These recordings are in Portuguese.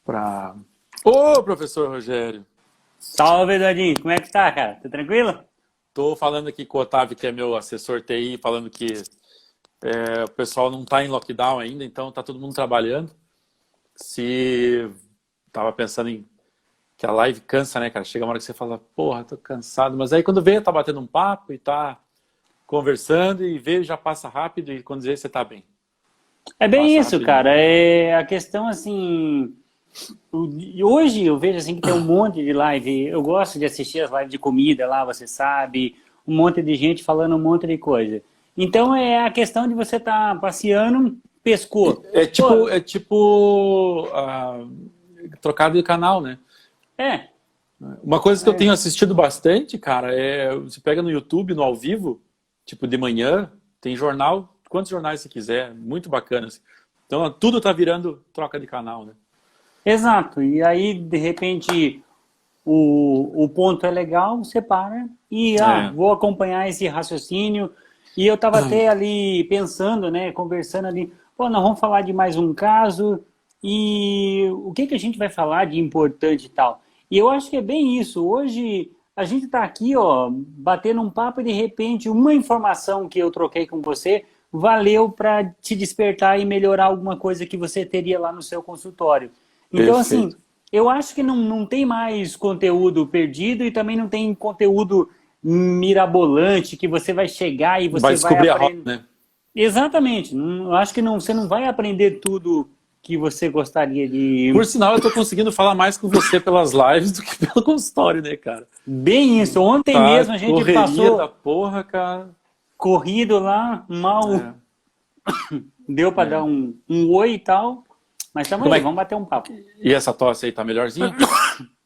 para... Ô, professor Rogério! Salve, Eduardinho. Como é que tá, cara? Tá tranquilo? Tô falando aqui com o Otávio, que é meu assessor TI, falando que o pessoal não tá em lockdown ainda, então tá todo mundo trabalhando. Se tava pensando em que a live cansa, né, cara? Chega uma hora que você fala, porra, tô cansado. Mas aí quando vê, tá batendo um papo e tá conversando e vê, já passa rápido e quando vê, você tá bem. É bem Passa isso, rapidinho. cara. É a questão, assim... Hoje eu vejo, assim, que tem um monte de live. Eu gosto de assistir as lives de comida lá, você sabe. Um monte de gente falando um monte de coisa. Então é a questão de você estar passeando, pescou. Pô, É tipo trocado de canal, né? é, Uma coisa que eu é. tenho assistido bastante, cara, você pega no YouTube, no ao vivo, tipo de manhã, tem jornal, quantos jornais você quiser, muito bacanas. Então tudo tá virando troca de canal, né? Exato. E aí, de repente, o ponto é legal, você para e É. vou acompanhar esse raciocínio. E eu estava até ali pensando, né, conversando ali, pô, nós vamos falar de mais um caso e o que que a gente vai falar de importante e tal. E eu acho que é bem isso. Hoje a gente está aqui, ó, batendo um papo e de repente uma informação que eu troquei com você valeu para te despertar e melhorar alguma coisa que você teria lá no seu consultório. Então, assim, Perfeito. eu acho que não tem mais conteúdo perdido e também não tem conteúdo mirabolante que você vai chegar e Vai você vai descobrir a roda, aprender. né? Exatamente. Eu acho que você não vai aprender tudo que você gostaria de. Por sinal, eu tô conseguindo falar mais com você pelas lives do que pelo consultório, né, cara? Bem isso. Ontem Tá, mesmo a gente correria da passou porra, cara. corrido lá, mal É, deu para dar é. um oi e tal. Mas estamos Como aí, é vamos bater um papo. E essa tosse aí tá melhorzinha?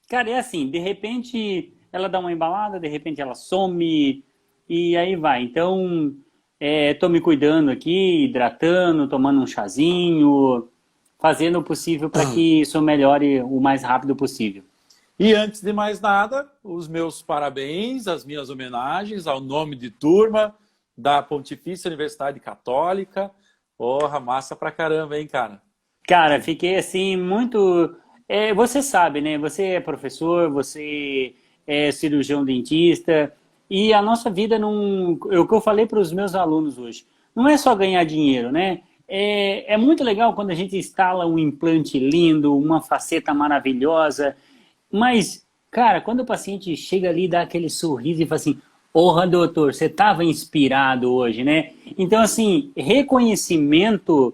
Cara, é assim, de repente ela dá uma embalada, de repente ela some e aí vai. Então, tô me cuidando aqui, hidratando, tomando um chazinho, fazendo o possível para que isso melhore o mais rápido possível. E antes de mais nada, os meus parabéns, as minhas homenagens ao nome de turma da Pontifícia Universidade Católica. Porra, massa pra caramba, hein, cara? Cara, fiquei assim muito. Você sabe, né? Você é professor, você é cirurgião dentista, e a nossa vida não. É o que eu falei para os meus alunos hoje. Não é só ganhar dinheiro, né? É muito legal quando a gente instala um implante lindo, uma faceta maravilhosa, mas, cara, quando o paciente chega ali e dá aquele sorriso e fala assim: porra, doutor, você estava inspirado hoje, né? Então, assim, reconhecimento.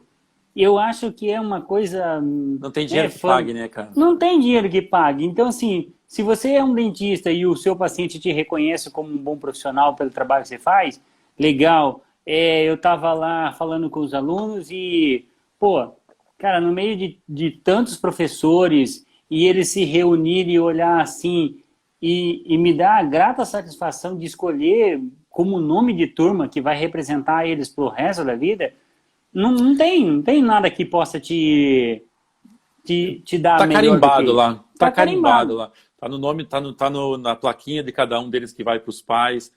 Eu acho que é uma coisa, Não tem né, dinheiro que pague, né, cara? não tem dinheiro que pague. Então, assim, se você é um dentista e o seu paciente te reconhece como um bom profissional pelo trabalho que você faz, legal. Eu estava lá falando com os alunos e, pô, cara, no meio de tantos professores e eles se reunirem e olhar assim e me dar a grata satisfação de escolher como nome de turma que vai representar eles pro resto da vida. Não tem nada que possa te dar Tá melhor do que carimbado isso. lá. Tá Tá carimbado carimbado. lá. Tá no nome, na plaquinha de cada um deles que vai pros pais.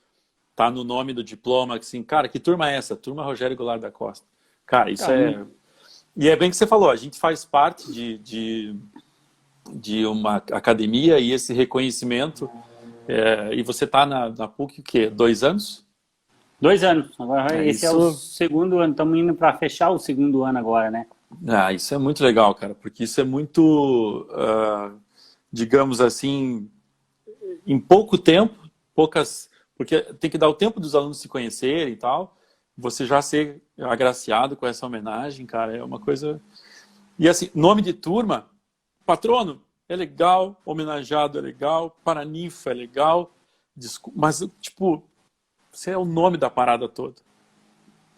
Tá no nome do diploma, assim, cara, que turma é essa? Turma Rogério Goulart da Costa. Cara, isso Cara, é... E é bem que você falou, a gente faz parte de uma academia e esse reconhecimento, e você tá na PUC o quê? 2 anos? 2 anos. Agora, É, esse é o isso, segundo ano. Estamos indo para fechar o segundo ano agora, né? isso é muito legal, cara, porque isso é muito, digamos assim, em pouco tempo, porque tem que dar o tempo dos alunos se conhecerem e tal, você já ser agraciado com essa homenagem, cara, é uma coisa... E assim, nome de turma, patrono é legal, homenageado é legal, paraninfo é legal, mas, tipo, você é o nome da parada toda.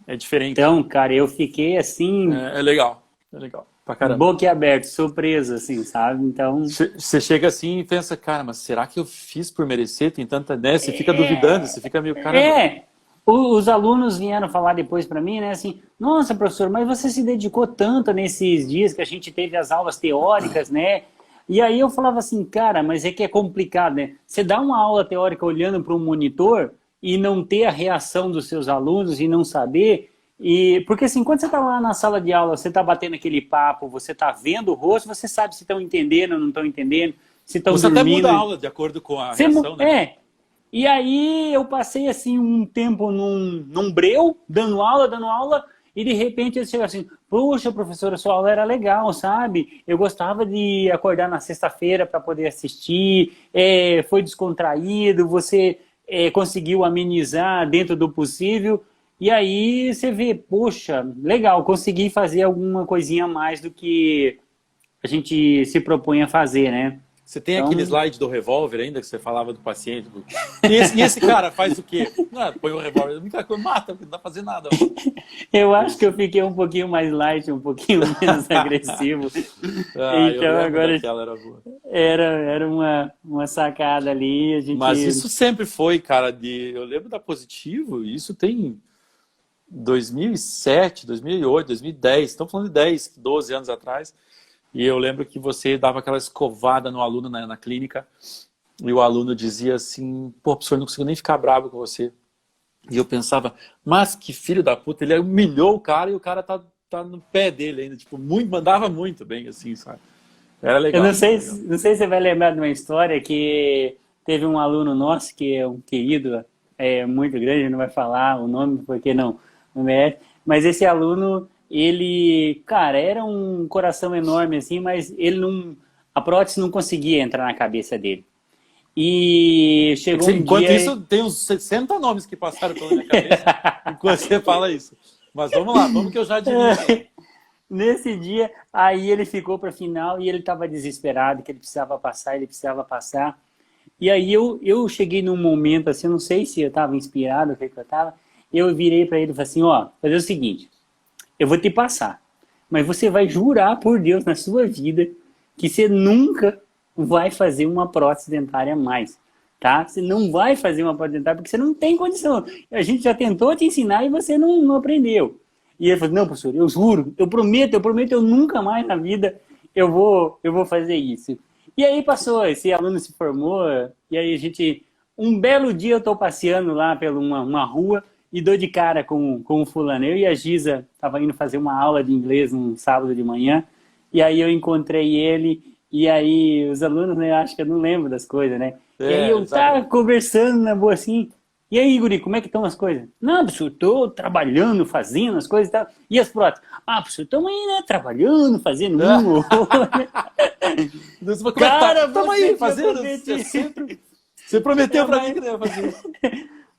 É diferente. Então, cara, eu fiquei assim, É legal, pra caramba. boquiaberto, surpreso, assim, sabe? Então, Você chega assim e pensa, cara, mas será que eu fiz por merecer? Tem tanta, né? Você fica duvidando, você fica meio, caramba. é. Os alunos vieram falar depois para mim, né? Assim, nossa, professor, mas você se dedicou tanto nesses dias que a gente teve as aulas teóricas, né? E aí eu falava assim, cara, mas é que é complicado, né? Você dá uma aula teórica olhando para um monitor e não ter a reação dos seus alunos e não saber. Porque assim, quando você está lá na sala de aula, você está batendo aquele papo, você está vendo o rosto, você sabe se estão entendendo ou não estão entendendo, se estão Você dormindo. até muda a aula de acordo com a reação, né? E aí eu passei assim um tempo num breu, dando aula, e de repente eles chegam assim, poxa, professora, sua aula era legal, sabe? Eu gostava de acordar na sexta-feira para poder assistir, foi descontraído, você conseguiu amenizar dentro do possível. E aí você vê, poxa, legal, consegui fazer alguma coisinha a mais do que a gente se propõe a fazer, né? Você tem aquele slide do revólver ainda, que você falava do paciente? E esse cara faz o quê? Não, põe o revólver, muita coisa, mata, não dá pra fazer nada. Eu acho que eu fiquei um pouquinho mais light, um pouquinho menos agressivo. Então agora era uma sacada ali. Mas isso sempre foi, cara, eu lembro da Positivo, isso tem 2007, 2008, 2010, estamos falando de 10, 12 anos atrás. E eu lembro que você dava aquela escovada no aluno na clínica e o aluno dizia assim, pô, professor, não consigo nem ficar bravo com você. E eu pensava, mas que filho da puta, ele humilhou o cara e o cara tá no pé dele ainda, tipo, mandava muito bem, assim, sabe? Era legal. Eu não sei se você vai lembrar de uma história que teve um aluno nosso, que é um querido, muito grande, não vai falar o nome porque não merece, mas esse aluno... Ele, cara, era um coração enorme assim, mas a prótese não conseguia entrar na cabeça dele. E chegou um enquanto dia... isso, tem uns 60 nomes que passaram pela minha cabeça enquanto você fala isso. Mas vamos lá, vamos que eu já adivinho. Nesse dia, aí ele ficou para a final e ele estava desesperado, que ele precisava passar. E aí eu cheguei num momento assim, eu não sei se eu estava inspirado, o que eu estava, eu virei para ele e falei assim, ó, fazer o seguinte... Eu vou te passar, mas você vai jurar por Deus na sua vida que você nunca vai fazer uma prótese dentária mais, tá? Você não vai fazer uma prótese dentária porque você não tem condição. A gente já tentou te ensinar e você não aprendeu. E ele falou, não, professor, eu juro, eu prometo, eu nunca mais na vida eu vou fazer isso. E aí passou, esse aluno se formou, e aí um belo dia eu estou passeando lá pela uma rua, e dou de cara com o fulano. Eu e a Giza estava indo fazer uma aula de inglês num sábado de manhã, e aí eu encontrei ele, e aí os alunos, né, acho que eu não lembro das coisas, né? E aí eu tava conversando na boa assim, e aí, guri, como é que estão as coisas? Não, professor, estou trabalhando, fazendo as coisas e tal. E as próteses? Ah, professor, estamos aí, né, trabalhando, fazendo Cara, estamos aí, fazendo. Você prometeu para mim que não ia fazer isso.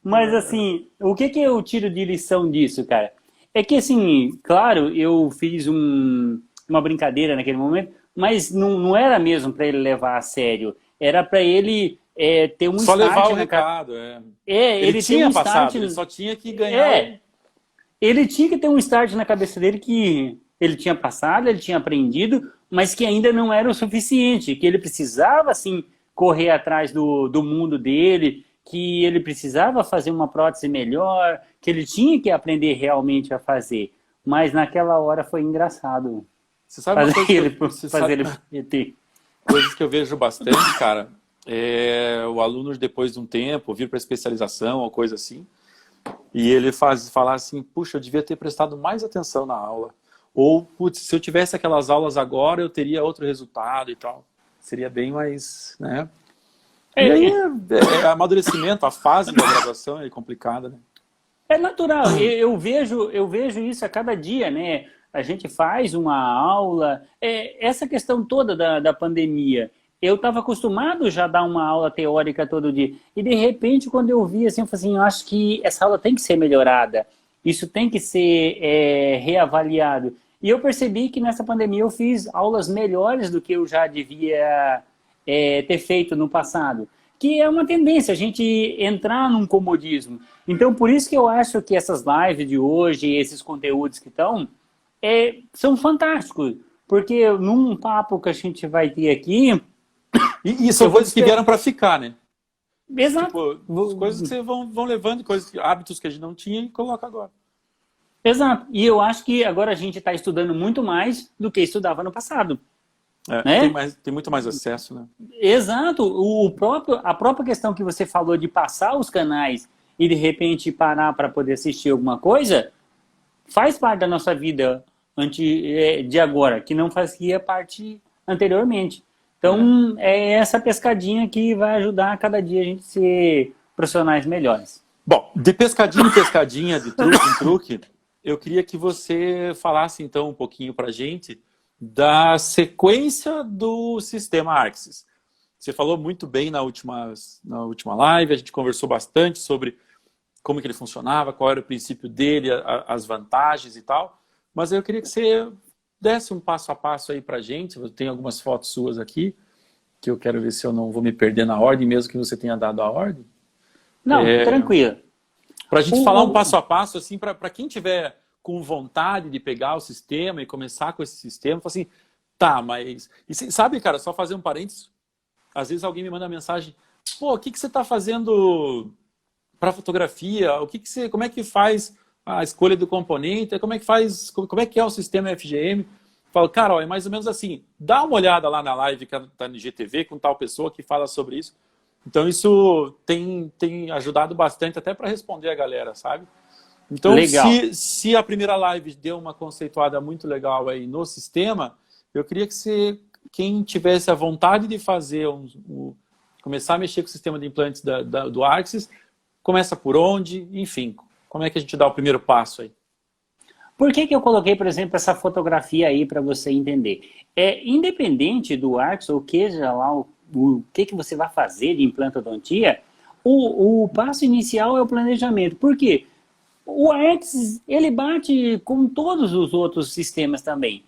Mas, assim, o que eu tiro de lição disso, cara? É que, assim, claro, eu fiz uma brincadeira naquele momento, mas não era mesmo para ele levar a sério. Era para ele ter um só start... Só levar o recado, ele tinha um passado, start... ele só tinha que ganhar... Ele tinha que ter um start na cabeça dele que ele tinha passado, ele tinha aprendido, mas que ainda não era o suficiente, que ele precisava, assim, correr atrás do mundo dele... que ele precisava fazer uma prótese melhor, que ele tinha que aprender realmente a fazer. Mas naquela hora foi engraçado. Você sabe uma coisa ele coisas que eu vejo bastante, cara, o aluno depois de um tempo vir para especialização ou coisa assim, e ele falar assim, puxa, eu devia ter prestado mais atenção na aula. Ou, putz, se eu tivesse aquelas aulas agora, eu teria outro resultado e tal. Seria bem mais, né? E aí, amadurecimento, a fase da graduação é complicada, né? É natural, eu vejo isso a cada dia, né? A gente faz uma aula, essa questão toda da pandemia, eu estava acostumado já a dar uma aula teórica todo dia, e de repente quando eu vi assim, eu falei assim, eu acho que essa aula tem que ser melhorada, isso tem que ser reavaliado. E eu percebi que nessa pandemia eu fiz aulas melhores do que eu já devia... ter feito no passado, que é uma tendência a gente entrar num comodismo. Então, por isso que eu acho que essas lives de hoje, esses conteúdos que estão, são fantásticos, porque num papo que a gente vai ter aqui... E são coisas que vieram para ficar, né? Exato. Tipo, coisas que você vão levando, hábitos que a gente não tinha e coloca agora. Exato. E eu acho que agora a gente está estudando muito mais do que estudava no passado. Né? Tem muito mais acesso, né? Exato. A própria questão que você falou de passar os canais e de repente parar para poder assistir alguma coisa, faz parte da nossa vida de agora, que não fazia parte anteriormente. Então, é essa pescadinha que vai ajudar a cada dia a gente ser profissionais melhores. Bom, de pescadinha em pescadinha, de truque em truque, eu queria que você falasse então um pouquinho para a gente da sequência do sistema Arxis. Você falou muito bem na última live, a gente conversou bastante sobre como que ele funcionava, qual era o princípio dele, as vantagens e tal, mas eu queria que você desse um passo a passo aí para a gente. Eu tenho algumas fotos suas aqui, que eu quero ver se eu não vou me perder na ordem, mesmo que você tenha dado a ordem. Não, tranquilo. Para a gente falar um passo a passo, assim, para quem tiver com vontade de pegar o sistema e começar com esse sistema, falar assim, tá, mas... E sabe, cara, só fazer um parênteses, às vezes alguém me manda mensagem, pô, o que você está fazendo para fotografia? Como é que faz a escolha do componente? Como é que é o sistema FGM? Falo, cara, ó, é mais ou menos assim, dá uma olhada lá na live que está no GTV com tal pessoa que fala sobre isso. Então isso tem ajudado bastante até para responder a galera, sabe? Então, se a primeira live deu uma conceituada muito legal aí no sistema, eu queria que quem tivesse a vontade de fazer, começar a mexer com o sistema de implantes do Arxis, começa por onde, enfim, como é que a gente dá o primeiro passo aí? Por que eu coloquei, por exemplo, essa fotografia aí para você entender? Independente do Arxis, ou seja lá o que você vai fazer de implantodontia, o passo inicial é o planejamento. Por quê? O Arxis, ele bate com todos os outros sistemas também.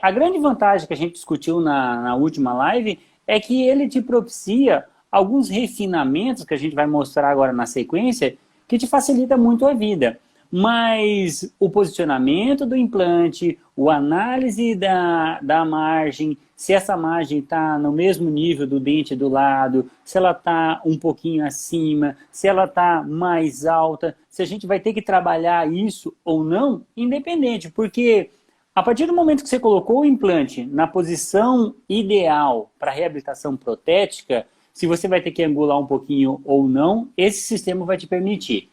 A grande vantagem que a gente discutiu na última live é que ele te propicia alguns refinamentos que a gente vai mostrar agora na sequência, que te facilita muito a vida. Mas o posicionamento do implante, a análise da margem, se essa margem está no mesmo nível do dente do lado, se ela está um pouquinho acima, se ela está mais alta, se a gente vai ter que trabalhar isso ou não, independente, porque a partir do momento que você colocou o implante na posição ideal para reabilitação protética, se você vai ter que angular um pouquinho ou não, esse sistema vai te permitir.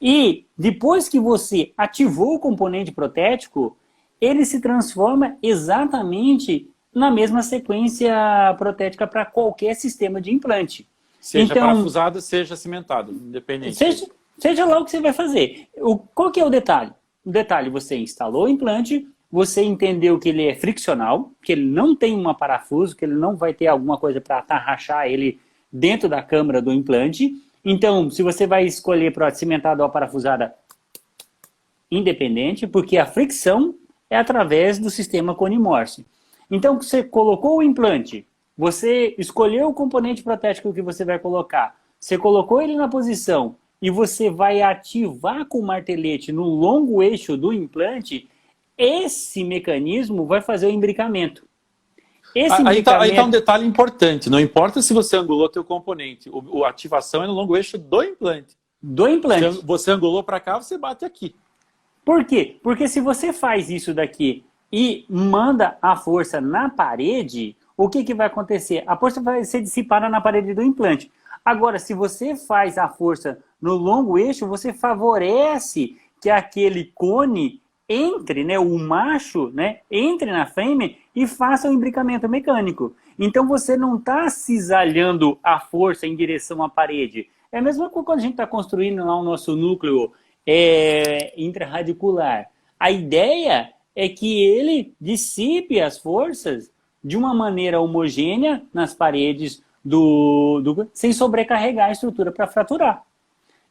E depois que você ativou o componente protético, ele se transforma exatamente na mesma sequência protética para qualquer sistema de implante. Seja parafusado, seja cimentado, independente. Seja lá o que você vai fazer. Qual que é o detalhe? O detalhe, você instalou o implante, você entendeu que ele é friccional, que ele não tem uma parafuso, que ele não vai ter alguma coisa para atarrachar ele dentro da câmara do implante. Então, se você vai escolher para cimentada ou parafusada, independente, porque a fricção é através do sistema Cone-Morse. Então, você colocou o implante, você escolheu o componente protético que você vai colocar, você colocou ele na posição e você vai ativar com o martelete no longo eixo do implante, esse mecanismo vai fazer o imbricamento. Aí está um detalhe importante. Não importa se você angulou teu componente. A ativação é no longo eixo do implante. Do implante. Você angulou para cá, você bate aqui. Por quê? Porque se você faz isso daqui e manda a força na parede, o que vai acontecer? A força vai ser dissipada na parede do implante. Agora, se você faz a força no longo eixo, você favorece que aquele cone entre, né, o macho, né, entre na frame e faça o imbricamento mecânico. Então você não está cisalhando a força em direção à parede. É a mesma coisa quando a gente está construindo lá o nosso núcleo intraradicular. A ideia é que ele dissipe as forças de uma maneira homogênea nas paredes sem sobrecarregar a estrutura para fraturar.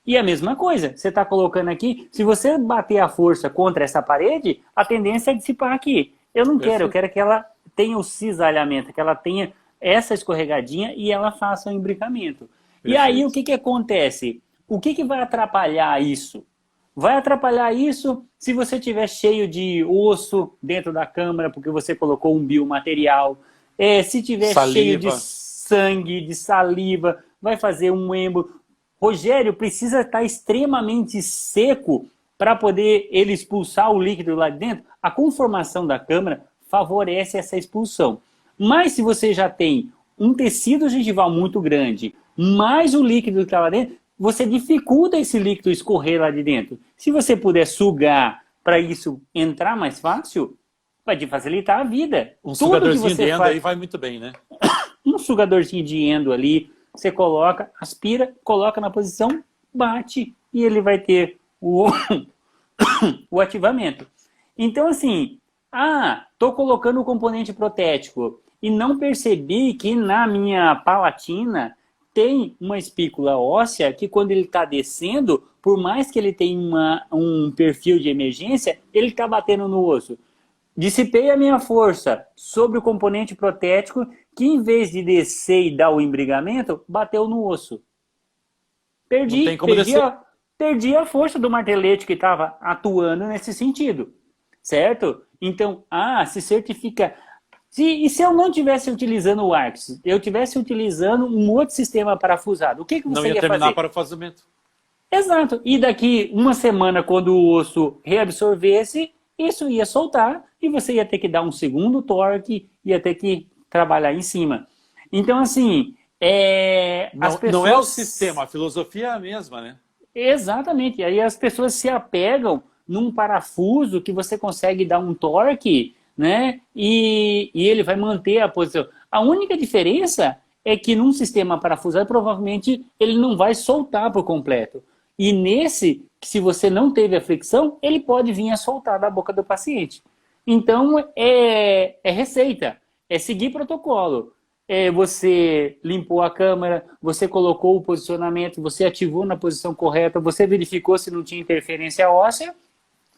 E a mesma coisa, você está colocando aqui, se você bater a força contra essa parede, a tendência é dissipar aqui. Eu não quero, eu quero que ela tenha o cisalhamento, que ela tenha essa escorregadinha e ela faça o imbricamento. Perfeito. E aí o que acontece? O que vai atrapalhar isso? Vai atrapalhar isso se você tiver cheio de osso dentro da câmara, porque você colocou um biomaterial. Se tiver cheio de sangue, de saliva, vai fazer um êmbolo. Rogério, precisa estar extremamente seco para poder ele expulsar o líquido lá de dentro. A conformação da câmara favorece essa expulsão. Mas se você já tem um tecido gengival muito grande, mais o líquido que está lá dentro, você dificulta esse líquido escorrer lá de dentro. Se você puder sugar para isso entrar mais fácil, vai te facilitar a vida. Um Tudo que sugadorzinho você de endo faz, aí vai muito bem, né? um sugadorzinho de endo ali, você coloca, aspira, coloca na posição, bate e ele vai ter o ativamento. Então, assim, tô colocando o componente protético e não percebi que na minha palatina tem uma espícula óssea que quando ele está descendo, por mais que ele tenha um perfil de emergência, ele está batendo no osso. Dissipei a minha força sobre o componente protético que em vez de descer e dar o embrigamento, bateu no osso. Não tem como descer. Perdi a força do martelete que estava atuando nesse sentido, certo? Então, se certifica... E se eu não estivesse utilizando o ARCS, eu estivesse utilizando um outro sistema parafusado, o que você ia fazer? Não ia terminar parafusamento. Exato. E daqui uma semana, quando o osso reabsorvesse, isso ia soltar e você ia ter que dar um segundo torque, ia ter que trabalhar em cima. Então, assim, as pessoas... Não é o sistema, a filosofia é a mesma, né? Exatamente. E aí as pessoas se apegam num parafuso que você consegue dar um torque, né? E ele vai manter a posição. A única diferença é que num sistema parafusado, provavelmente ele não vai soltar por completo. E nesse, se você não teve a fricção, ele pode vir a soltar da boca do paciente. Então, é receita, é seguir protocolo. Você limpou a câmera, você colocou o posicionamento, você ativou na posição correta, você verificou se não tinha interferência óssea,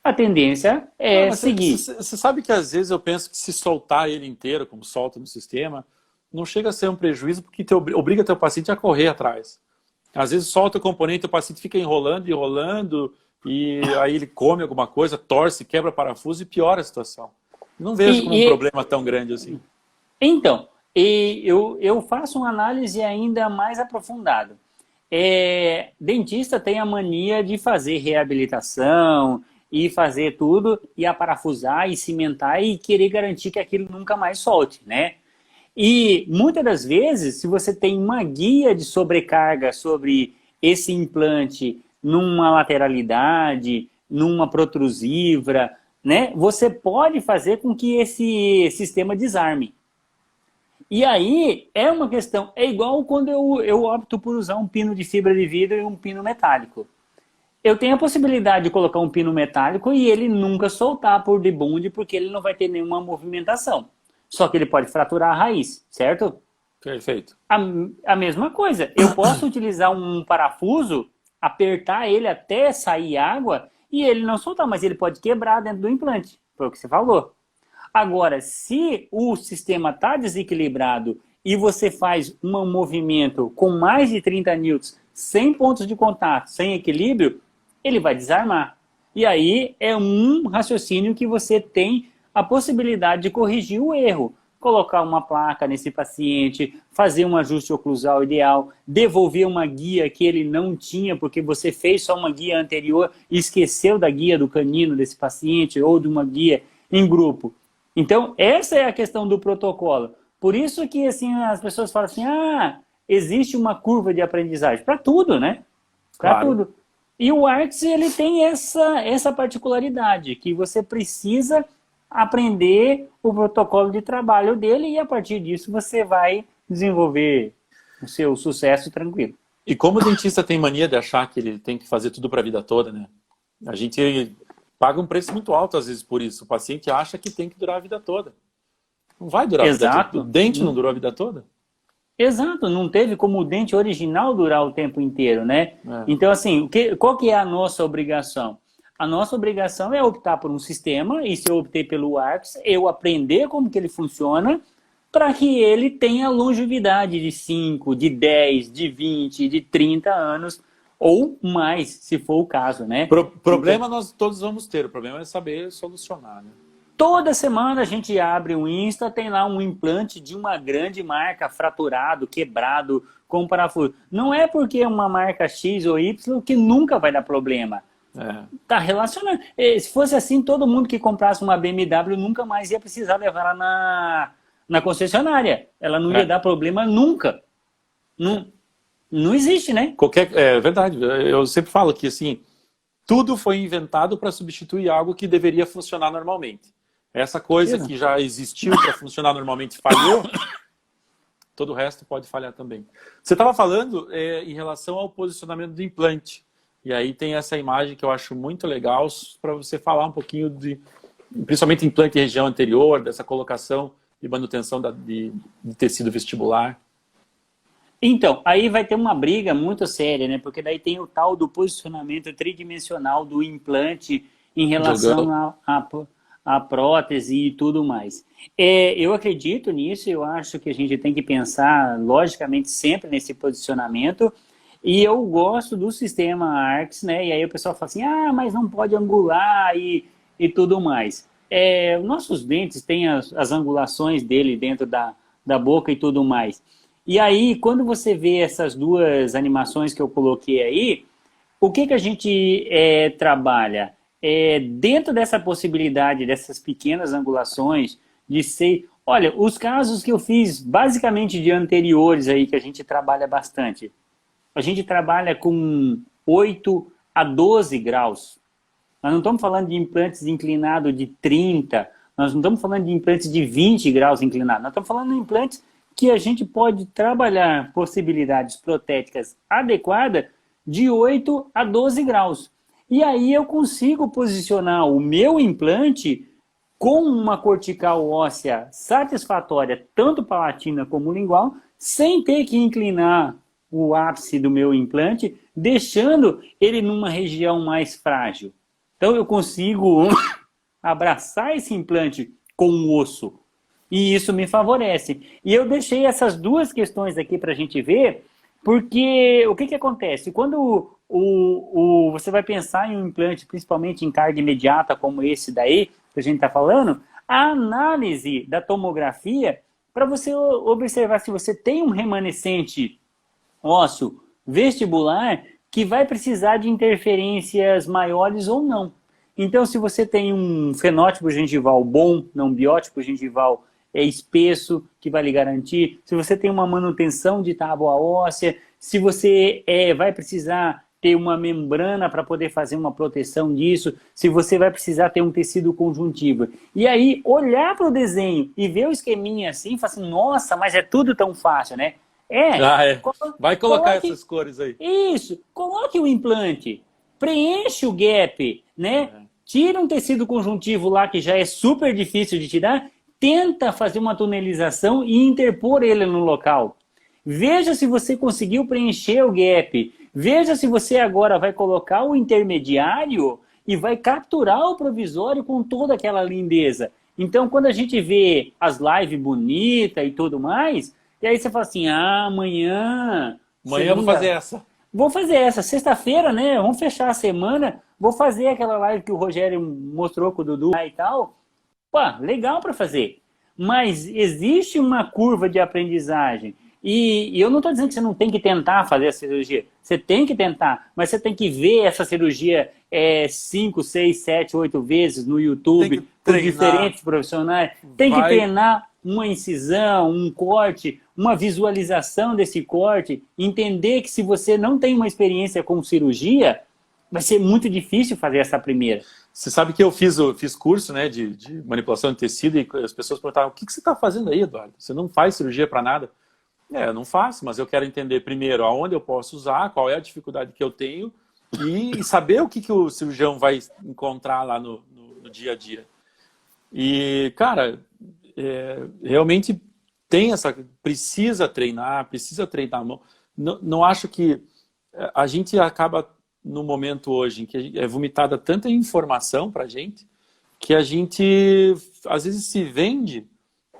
a tendência é seguir. Você sabe que às vezes eu penso que se soltar ele inteiro, como solta no sistema, não chega a ser um prejuízo porque obriga teu paciente a correr atrás. Às vezes solta o componente, o paciente fica enrolando, e aí ele come alguma coisa, torce, quebra parafuso e piora a situação. Não vejo como um problema tão grande assim. Então, eu faço uma análise ainda mais aprofundada. Dentista tem a mania de fazer reabilitação e fazer tudo, e aparafusar e cimentar e querer garantir que aquilo nunca mais solte, né? E muitas das vezes, se você tem uma guia de sobrecarga sobre esse implante numa lateralidade, numa protrusivra, né, você pode fazer com que esse sistema desarme. E aí é uma questão, é igual quando eu opto por usar um pino de fibra de vidro e um pino metálico. Eu tenho a possibilidade de colocar um pino metálico e ele nunca soltar por debonde, porque ele não vai ter nenhuma movimentação. Só que ele pode fraturar a raiz, certo? Perfeito. A mesma coisa. Eu posso utilizar um parafuso, apertar ele até sair água e ele não soltar, mas ele pode quebrar dentro do implante. Foi o que você falou. Agora, se o sistema está desequilibrado e você faz um movimento com mais de 30 newtons, sem pontos de contato, sem equilíbrio, ele vai desarmar. E aí é um raciocínio que você tem a possibilidade de corrigir o erro. Colocar uma placa nesse paciente, fazer um ajuste oclusal ideal, devolver uma guia que ele não tinha, porque você fez só uma guia anterior e esqueceu da guia do canino desse paciente ou de uma guia em grupo. Então, essa é a questão do protocolo. Por isso que assim, as pessoas falam assim, existe uma curva de aprendizagem. Para tudo, né? Para tudo. E o ARCS, ele tem essa particularidade, que você precisa aprender o protocolo de trabalho dele e a partir disso você vai desenvolver o seu sucesso tranquilo. E como o dentista tem mania de achar que ele tem que fazer tudo para a vida toda, né? A gente paga um preço muito alto às vezes por isso. O paciente acha que tem que durar a vida toda. Não vai durar a vida toda. O dente não durou a vida toda. Exato, não teve como o dente original durar o tempo inteiro, né? Então, assim, qual que é a nossa obrigação? A nossa obrigação é optar por um sistema, e se eu optei pelo ARCS, eu aprender como que ele funciona, para que ele tenha longevidade de 5, de 10, de 20, de 30 anos, ou mais, se for o caso, né? Problema nós todos vamos ter, o problema é saber solucionar, né? Toda semana a gente abre um Insta, tem lá um implante de uma grande marca fraturado, quebrado, com parafuso. Não é porque é uma marca X ou Y que nunca vai dar problema. Tá relacionado. Se fosse assim, todo mundo que comprasse uma BMW nunca mais ia precisar levar ela na concessionária. Ela não ia dar problema nunca. Não existe, né? É verdade. Eu sempre falo que assim, tudo foi inventado para substituir algo que deveria funcionar normalmente. Essa coisa que já existiu para funcionar normalmente falhou, todo o resto pode falhar também. Você estava falando em relação ao posicionamento do implante. E aí tem essa imagem que eu acho muito legal para você falar um pouquinho de, principalmente implante em região anterior, dessa colocação e manutenção de tecido vestibular. Então, aí vai ter uma briga muito séria, né? Porque daí tem o tal do posicionamento tridimensional do implante em relação à prótese e tudo mais. Eu acredito nisso, eu acho que a gente tem que pensar, logicamente, sempre nesse posicionamento. E eu gosto do sistema ARCS, né? E aí o pessoal fala assim, mas não pode angular e tudo mais. Nossos dentes têm as angulações dele dentro da boca e tudo mais. E aí, quando você vê essas duas animações que eu coloquei aí, o que a gente trabalha? Dentro dessa possibilidade, dessas pequenas angulações, de ser... Olha, os casos que eu fiz, basicamente de anteriores aí, que a gente trabalha bastante, a gente trabalha com 8 a 12 graus. Nós não estamos falando de implantes inclinados de 30, nós não estamos falando de implantes de 20 graus inclinados, nós estamos falando de implantes que a gente pode trabalhar possibilidades protéticas adequadas de 8 a 12 graus. E aí eu consigo posicionar o meu implante com uma cortical óssea satisfatória, tanto palatina como lingual, sem ter que inclinar o ápice do meu implante, deixando ele numa região mais frágil. Então eu consigo abraçar esse implante com o osso. E isso me favorece. E eu deixei essas duas questões aqui para a gente ver, porque o que acontece? Quando você vai pensar em um implante, principalmente em carga imediata, como esse daí, que a gente está falando, a análise da tomografia, para você observar se você tem um remanescente ósseo vestibular que vai precisar de interferências maiores ou não. Então, se você tem um fenótipo gengival bom, não biótipo gengival espesso, que vai lhe garantir, se você tem uma manutenção de tábua óssea, se você vai precisar ter uma membrana para poder fazer uma proteção disso, se você vai precisar ter um tecido conjuntivo. E aí, olhar para o desenho e ver o esqueminha assim, falar assim, nossa, mas é tudo tão fácil, né? Vai colocar essas cores aí. Isso, coloque o implante, preenche o gap, né? Tira um tecido conjuntivo lá que já é super difícil de tirar, tenta fazer uma tunelização e interpor ele no local. Veja se você conseguiu preencher o gap. Veja se você agora vai colocar o intermediário e vai capturar o provisório com toda aquela lindeza. Então, quando a gente vê as lives bonitas e tudo mais, e aí você fala assim, amanhã eu vou fazer essa. Vou fazer essa. Sexta-feira, né? Vamos fechar a semana. Vou fazer aquela live que o Rogério mostrou com o Dudu e tal. Pô, legal para fazer. Mas existe uma curva de aprendizagem. E eu não estou dizendo que você não tem que tentar fazer a cirurgia. Você tem que tentar, mas você tem que ver essa cirurgia 5, 6, 7, 8 vezes no YouTube, com diferentes profissionais. Tem que treinar uma incisão, um corte, uma visualização desse corte. Entender que se você não tem uma experiência com cirurgia, vai ser muito difícil fazer essa primeira. Você sabe que eu fiz curso, né, de manipulação de tecido e as pessoas perguntavam, o que você está fazendo aí, Eduardo? Você não faz cirurgia para nada? Eu não faço, mas eu quero entender primeiro aonde eu posso usar, qual é a dificuldade que eu tenho e saber o que o cirurgião vai encontrar lá no dia a dia. E, cara, realmente precisa treinar a mão. Não acho que a gente acaba no momento hoje em que é vomitada tanta informação pra gente que a gente às vezes se vende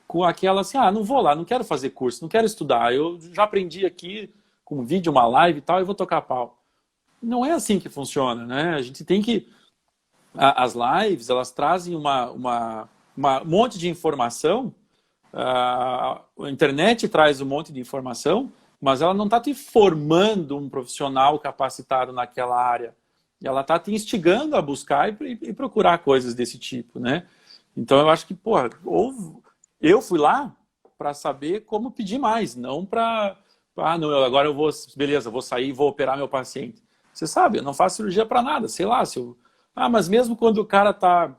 com aquela assim, não vou lá, não quero fazer curso, não quero estudar, eu já aprendi aqui com um vídeo, uma live e tal, eu vou tocar pau. Não é assim que funciona, né? A gente tem que... As lives, elas trazem um monte de informação, a internet traz um monte de informação, mas ela não está te formando um profissional capacitado naquela área. Ela está te instigando a buscar e procurar coisas desse tipo, né? Então eu acho que, eu fui lá para saber como pedir mais, não para... agora eu vou, beleza, vou sair e vou operar meu paciente. Você sabe, eu não faço cirurgia para nada, sei lá, se eu... Ah, mas mesmo quando o cara tá,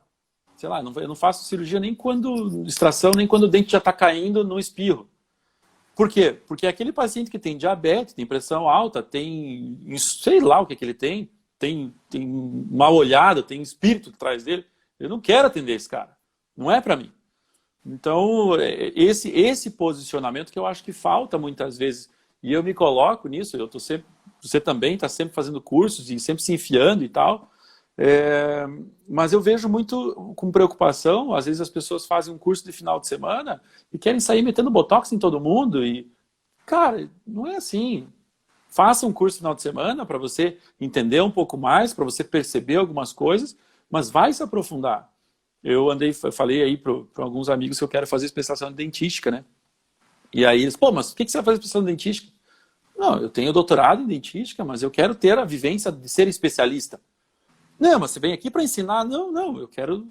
sei lá, eu não faço cirurgia nem quando, extração, nem quando o dente já está caindo no espirro. Por quê? Porque aquele paciente que tem diabetes, tem pressão alta, tem, sei lá o que ele tem mal olhado, tem espírito atrás dele, eu não quero atender esse cara, não é para mim. Então, esse posicionamento que eu acho que falta muitas vezes, e eu me coloco nisso, eu tô sempre, você também está sempre fazendo cursos e sempre se enfiando e tal, mas eu vejo muito com preocupação, às vezes as pessoas fazem um curso de final de semana e querem sair metendo botox em todo mundo e, cara, não é assim. Faça um curso de final de semana para você entender um pouco mais, para você perceber algumas coisas, mas vai se aprofundar. Eu falei aí para alguns amigos que eu quero fazer especialização em dentística, né? E aí eles, pô, mas o que você vai fazer especialização em dentística? Não, eu tenho doutorado em dentística, mas eu quero ter a vivência de ser especialista. Não, mas você vem aqui para ensinar? Não, eu quero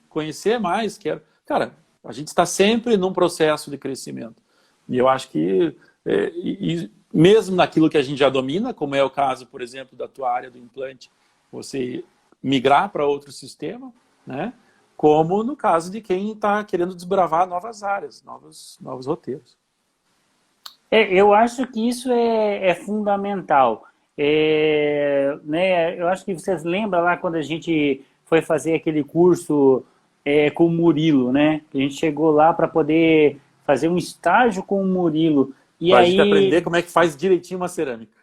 conhecer mais, quero... Cara, a gente está sempre num processo de crescimento. E eu acho que, mesmo naquilo que a gente já domina, como é o caso, por exemplo, da tua área do implante, você migrar para outro sistema, né? Como no caso de quem está querendo desbravar novas áreas, novos roteiros. Eu acho que isso é fundamental. Né, eu acho que vocês lembram lá quando a gente foi fazer aquele curso com o Murilo, né? A gente chegou lá para poder fazer um estágio com o Murilo. Para a gente aprender como é que faz direitinho uma cerâmica.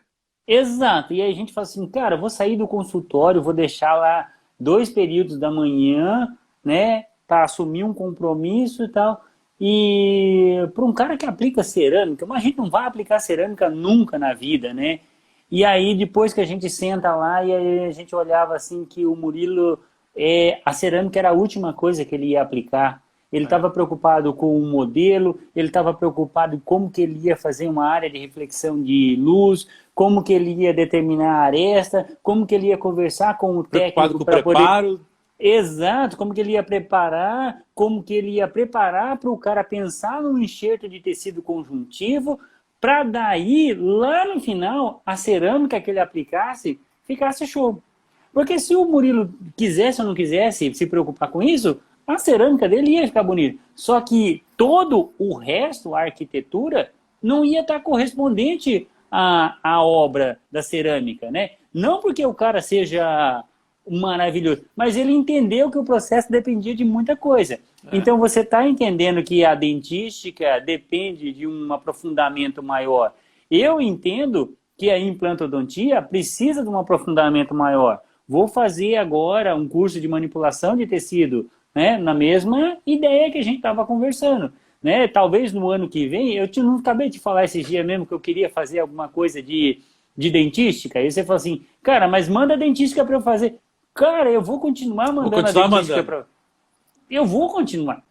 Exato. E aí a gente fala assim, cara, vou sair do consultório, vou deixar lá 2 períodos da manhã, né? Para assumir um compromisso e tal. E para um cara que aplica cerâmica, mas a gente não vai aplicar cerâmica nunca na vida, né? E aí depois que a gente senta lá e aí a gente olhava assim que o Murilo, a cerâmica era a última coisa que ele ia aplicar. Ele estava preocupado com o modelo, ele estava preocupado como que ele ia fazer uma área de reflexão de luz, como que ele ia determinar a aresta, como que ele ia conversar com o técnico para poder... Exato, como que ele ia preparar, como que ele ia preparar para o cara pensar num enxerto de tecido conjuntivo, para daí, lá no final, a cerâmica que ele aplicasse, ficasse show. Porque se o Murilo quisesse ou não quisesse se preocupar com isso, a cerâmica dele ia ficar bonita. Só que todo o resto, a arquitetura, não ia estar correspondente à obra da cerâmica, né? Não porque o cara seja maravilhoso, mas ele entendeu que o processo dependia de muita coisa. Então você está entendendo que a dentística depende de um aprofundamento maior. Eu entendo que a implantodontia precisa de um aprofundamento maior. Vou fazer agora um curso de manipulação de tecido, né, na mesma ideia que a gente estava conversando. Né? Talvez no ano que vem, não acabei de falar esses dias mesmo que eu queria fazer alguma coisa de dentística. Aí você falou assim, cara, mas manda a dentística para eu fazer. Cara, eu vou continuar mandando a dentística para... Eu vou continuar.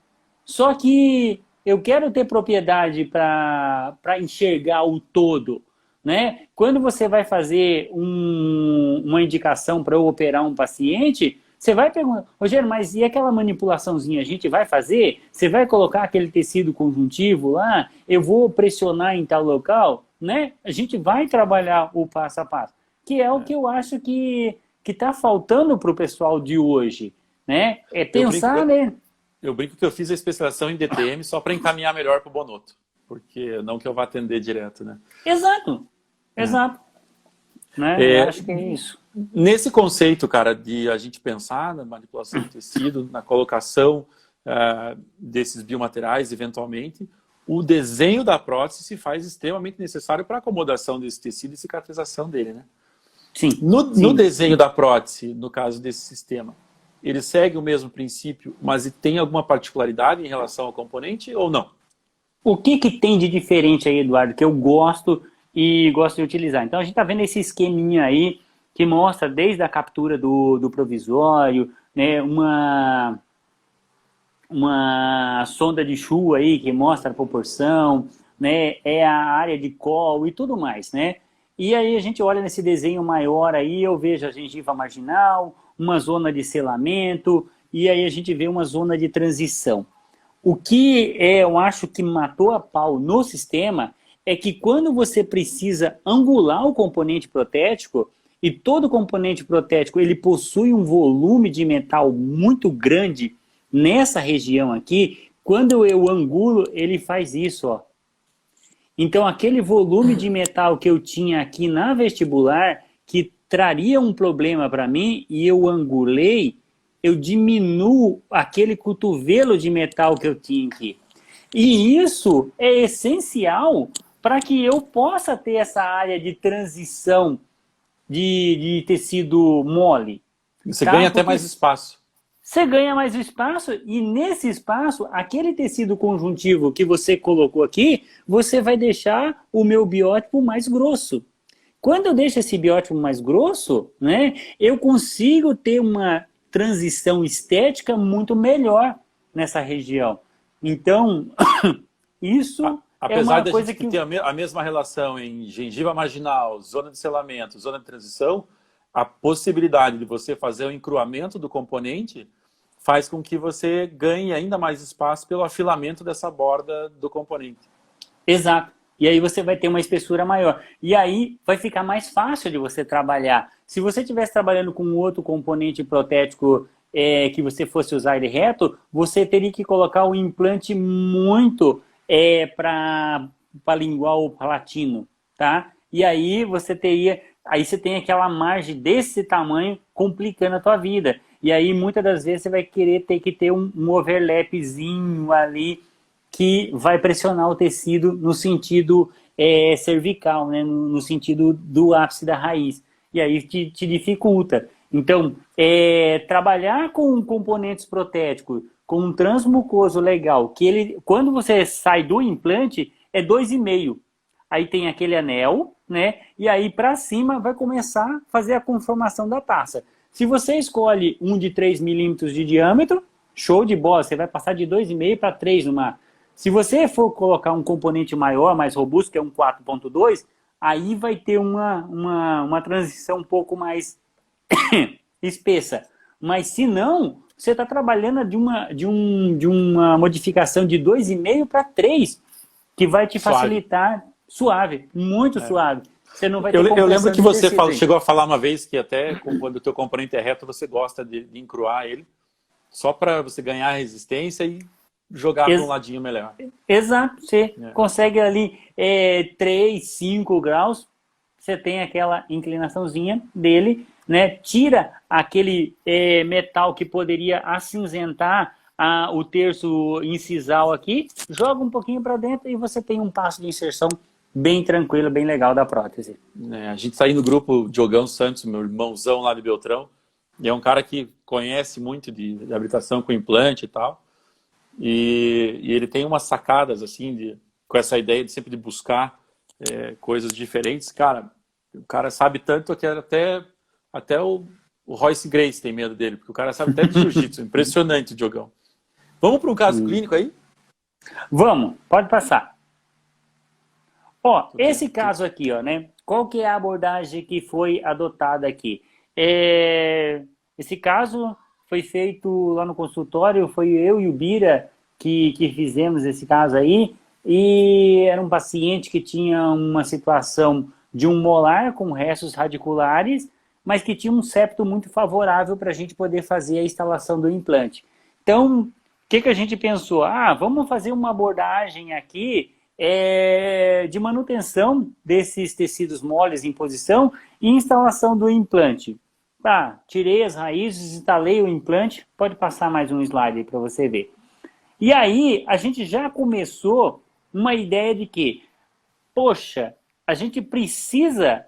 Só que eu quero ter propriedade para enxergar o todo. Né? Quando você vai fazer uma indicação para eu operar um paciente, você vai perguntar, Rogério, mas e aquela manipulaçãozinha a gente vai fazer? Você vai colocar aquele tecido conjuntivo lá? Eu vou pressionar em tal local? Né? A gente vai trabalhar o passo a passo. Que é o que eu acho que está faltando para o pessoal de hoje. Né? É pensar, né? Eu brinco que eu fiz a especialização em DTM só para encaminhar melhor para o Bonotto. Porque não que eu vá atender direto, né? Exato. Né? Eu acho que é isso. Nesse conceito, cara, de a gente pensar na manipulação do tecido, na colocação desses biomateriais, eventualmente, o desenho da prótese se faz extremamente necessário para a acomodação desse tecido e cicatrização dele, né? Sim. No desenho da prótese, no caso desse sistema, ele segue o mesmo princípio, mas tem alguma particularidade em relação ao componente ou não? O que tem de diferente aí, Eduardo, que eu gosto e gosto de utilizar? Então a gente está vendo esse esqueminha aí que mostra desde a captura do provisório, né, uma sonda de Chu aí que mostra a proporção, né, a área de colo e tudo mais, né? E aí a gente olha nesse desenho maior aí, eu vejo a gengiva marginal, uma zona de selamento, e aí a gente vê uma zona de transição. O que eu acho que matou a pau no sistema é que quando você precisa angular o componente protético, e todo componente protético ele possui um volume de metal muito grande nessa região aqui, quando eu angulo, ele faz isso, ó. Então, aquele volume de metal que eu tinha aqui na vestibular, que traria um problema para mim, e eu angulei, eu diminuo aquele cotovelo de metal que eu tinha aqui. E isso é essencial para que eu possa ter essa área de transição de tecido mole. Você Tá? ganha até Porque mais espaço. você ganha mais espaço e nesse espaço, aquele tecido conjuntivo que você colocou aqui, você vai deixar o meu biótipo mais grosso. Quando eu deixo esse biótipo mais grosso, né, eu consigo ter uma transição estética muito melhor nessa região. Então, isso é Apesar uma de a coisa gente que... ter a mesma relação em gengiva marginal, zona de selamento, zona de transição, a possibilidade de você fazer o encruamento do componente faz com que você ganhe ainda mais espaço pelo afilamento dessa borda do componente. Exato. E aí você vai ter uma espessura maior. E aí vai ficar mais fácil de você trabalhar. Se você estivesse trabalhando com outro componente protético que você fosse usar ele reto, você teria que colocar o implante muito para lingual palatino, tá? E aí você teria... Aí você tem aquela margem desse tamanho complicando a tua vida. E aí muitas das vezes você vai querer ter que ter um overlapzinho ali que vai pressionar o tecido no sentido cervical, né? No sentido do ápice da raiz. E aí te dificulta. Então, trabalhar com componentes protéticos, com um transmucoso legal, que ele, quando você sai do implante, é 2,5. Aí tem aquele anel, né? E aí para cima vai começar a fazer a conformação da taça. Se você escolhe um de 3 milímetros de diâmetro, show de bola, você vai passar de 2,5 para 3 numa. Se você for colocar um componente maior, mais robusto, que é um 4,2, aí vai ter uma transição um pouco mais espessa. Mas se não, você está trabalhando de uma modificação de 2,5 para 3, que vai te facilitar suave, muito suave. Você não vai ter eu lembro que você tecido, chegou a falar uma vez que até quando o teu componente é reto, você gosta de encruar ele, só para você ganhar resistência e jogar para um ladinho melhor. Exato, você consegue ali 3, 5 graus, você tem aquela inclinaçãozinha dele, né? Tira aquele metal que poderia acinzentar o terço incisal aqui, joga um pouquinho para dentro e você tem um passo de inserção bem tranquilo, bem legal da prótese. A gente está aí no grupo Diogão Santos, meu irmãozão lá de Beltrão, e é um cara que conhece muito de habilitação com implante e tal, e ele tem umas sacadas assim, com essa ideia de sempre de buscar coisas diferentes. Cara, o cara sabe tanto que até o Royce Grace tem medo dele, porque o cara sabe até de jiu-jitsu. Impressionante, Diogão. Vamos para um caso clínico aí? Vamos, pode passar. Ó, esse caso aqui, ó, né? Qual que é a abordagem que foi adotada aqui? Esse caso foi feito lá no consultório, foi eu e o Bira que fizemos esse caso aí, e era um paciente que tinha uma situação de um molar com restos radiculares, mas que tinha um septo muito favorável para a gente poder fazer a instalação do implante. Então, o que a gente pensou? Vamos fazer uma abordagem aqui de manutenção desses tecidos moles em posição e instalação do implante. Tirei as raízes, instalei o implante. Pode passar mais um slide aí para você ver. E aí, a gente já começou uma ideia de que, poxa, a gente precisa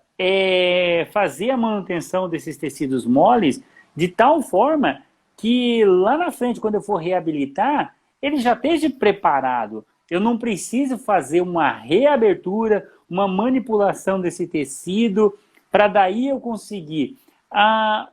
fazer a manutenção desses tecidos moles de tal forma que lá na frente, quando eu for reabilitar, ele já esteja preparado. Eu não preciso fazer uma reabertura, uma manipulação desse tecido, para daí eu conseguir.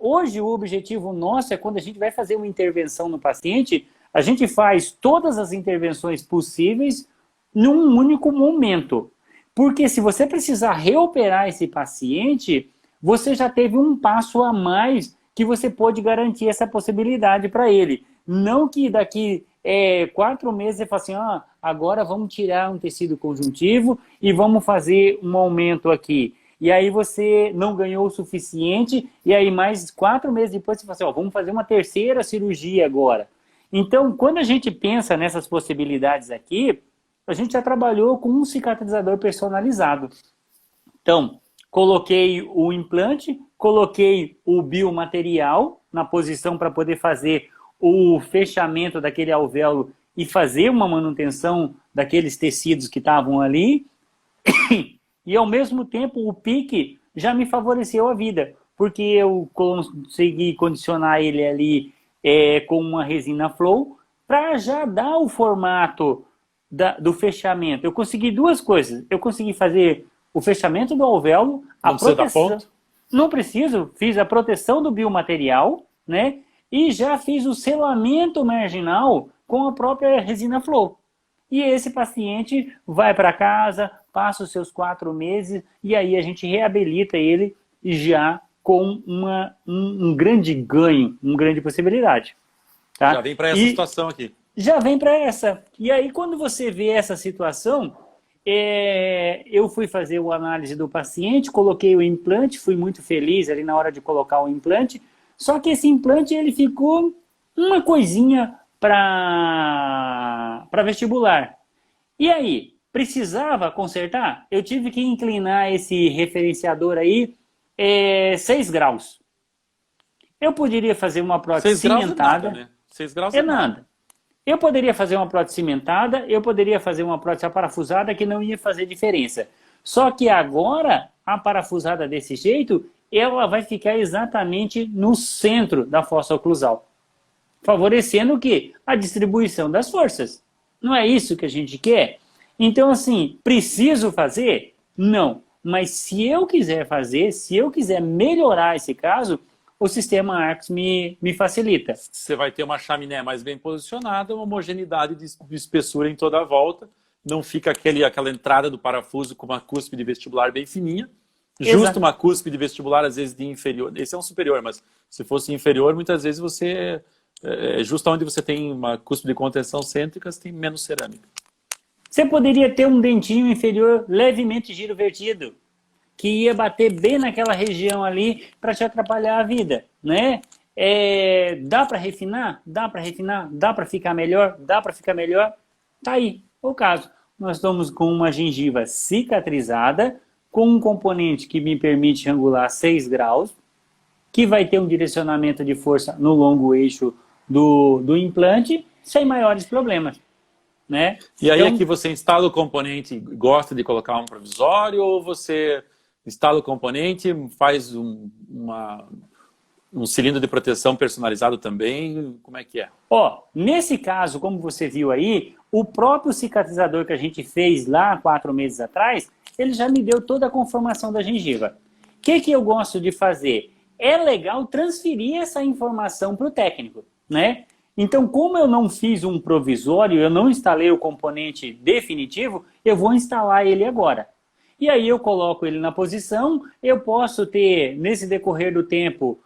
Hoje, o objetivo nosso é quando a gente vai fazer uma intervenção no paciente, a gente faz todas as intervenções possíveis num único momento. Porque se você precisar reoperar esse paciente, você já teve um passo a mais que você pode garantir essa possibilidade para ele. Não que daqui 4 meses você fala assim, agora vamos tirar um tecido conjuntivo e vamos fazer um aumento aqui. e aí você não ganhou o suficiente, e aí mais 4 meses depois você fala assim, ó, vamos fazer uma terceira cirurgia agora. Então, quando a gente pensa nessas possibilidades aqui, a gente já trabalhou com um cicatrizador personalizado. Então, coloquei o implante, coloquei o biomaterial na posição para poder fazer o fechamento daquele alvéolo e fazer uma manutenção daqueles tecidos que estavam ali. E, ao mesmo tempo, o pique já me favoreceu a vida, porque eu consegui condicionar ele ali com uma resina flow para já dar o formato do fechamento. Eu consegui 2 coisas. Eu consegui fazer o fechamento do alvéolo, a proteção. Não preciso, fiz a proteção do biomaterial, né? E já fiz o selamento marginal com a própria resina flow. E esse paciente vai para casa, passa os seus 4 meses e aí a gente reabilita ele já com um grande ganho, uma grande possibilidade. Tá? Já vem para essa situação aqui. Já vem para essa. E aí quando você vê essa situação, eu fui fazer a análise do paciente, coloquei o implante, fui muito feliz ali na hora de colocar o implante, só que esse implante ele ficou uma coisinha para vestibular. E aí, precisava consertar? Eu tive que inclinar esse referenciador aí 6 graus. Eu poderia fazer uma prótese 6 graus cimentada. É nada, né? 6 graus é nada. Eu poderia fazer uma prótese cimentada, eu poderia fazer uma prótese aparafusada que não ia fazer diferença. Só que agora, a parafusada desse jeito, ela vai ficar exatamente no centro da fossa oclusal. Favorecendo o quê? A distribuição das forças. Não é isso que a gente quer? Então, assim, preciso fazer? Não. Mas se eu quiser fazer, se eu quiser melhorar esse caso, o sistema Arcos me facilita. Você vai ter uma chaminé mais bem posicionada, uma homogeneidade de espessura em toda a volta. Não fica aquela entrada do parafuso com uma cúspide vestibular bem fininha. Justo uma cúspide vestibular, às vezes, de inferior. Esse é um superior, mas se fosse inferior, muitas vezes você... justo onde você tem uma cúspide de contenção cêntrica, você tem menos cerâmica. Você poderia ter um dentinho inferior levemente girovertido, que ia bater bem naquela região ali para te atrapalhar a vida, né? Dá para refinar? Dá para refinar? Dá para ficar melhor? Dá para ficar melhor? Tá aí o caso. Nós estamos com uma gengiva cicatrizada, com um componente que me permite angular 6 graus, que vai ter um direcionamento de força no longo eixo do implante, sem maiores problemas. Né? E aí aqui você instala o componente, gosta de colocar um provisório, ou você instala o componente, faz um cilindro de proteção personalizado também? Como é que é? Nesse caso, como você viu aí, o próprio cicatrizador que a gente fez lá 4 meses atrás, ele já me deu toda a conformação da gengiva. O que eu gosto de fazer? É legal transferir essa informação para o técnico, né? Então, como eu não fiz um provisório, eu não instalei o componente definitivo, eu vou instalar ele agora. E aí eu coloco ele na posição, eu posso ter, nesse decorrer do tempo,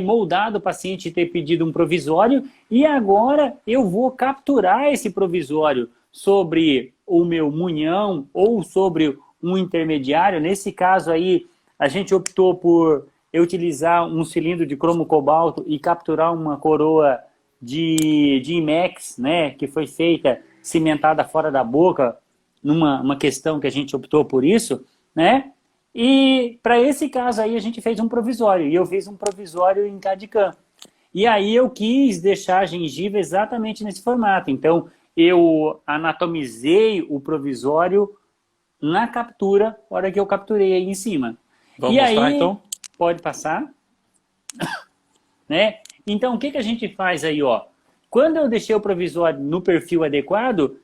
moldado o paciente e ter pedido um provisório, e agora eu vou capturar esse provisório sobre o meu munhão ou sobre um intermediário. Nesse caso aí, a gente optou por utilizar um cilindro de cromo cobalto e capturar uma coroa de IMEX, né, que foi feita cimentada fora da boca, numa questão que a gente optou por isso, né? E para esse caso aí a gente fez um provisório, e eu fiz um provisório em CAD/CAM. E aí eu quis deixar a gengiva exatamente nesse formato. Então eu anatomizei o provisório na captura, na hora que eu capturei aí em cima. Vamos mostrar aí, então? Pode passar. Né? Então, o que a gente faz aí, ó? Quando eu deixei o provisório no perfil adequado,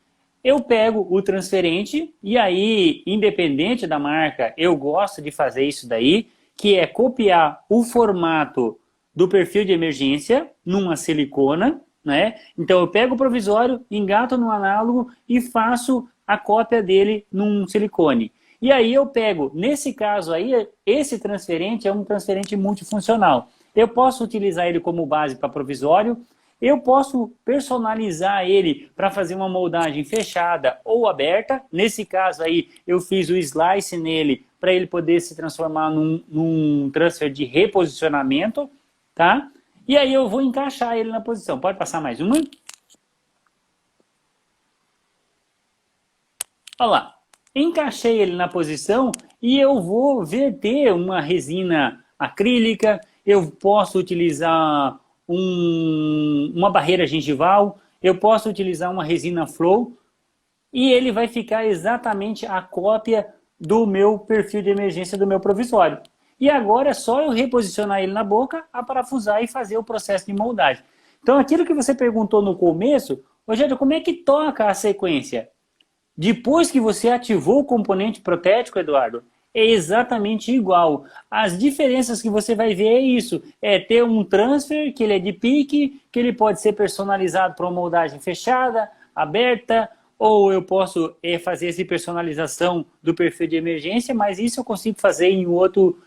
eu pego o transferente e aí, independente da marca, eu gosto de fazer isso daí, que é copiar o formato do perfil de emergência numa silicona, né? Então, eu pego o provisório, engato no análogo e faço a cópia dele num silicone. E aí eu pego, nesse caso aí, esse transferente é um transferente multifuncional. Eu posso utilizar ele como base para provisório, eu posso personalizar ele para fazer uma moldagem fechada ou aberta. Nesse caso aí, eu fiz o slice nele para ele poder se transformar num transfer de reposicionamento, tá? E aí eu vou encaixar ele na posição. Pode passar mais uma? Olha lá. Encaixei ele na posição e eu vou verter uma resina acrílica, eu posso utilizar uma barreira gengival, eu posso utilizar uma resina flow e ele vai ficar exatamente a cópia do meu perfil de emergência do meu provisório. E agora é só eu reposicionar ele na boca, aparafusar e fazer o processo de moldagem. Então aquilo que você perguntou no começo, Rogério, como é que toca a sequência? Depois que você ativou o componente protético, Eduardo, é exatamente igual. As diferenças que você vai ver é isso. É ter um transfer, que ele é de pique, que ele pode ser personalizado para uma moldagem fechada, aberta, ou eu posso fazer essa personalização do perfil de emergência, mas isso eu consigo fazer em outro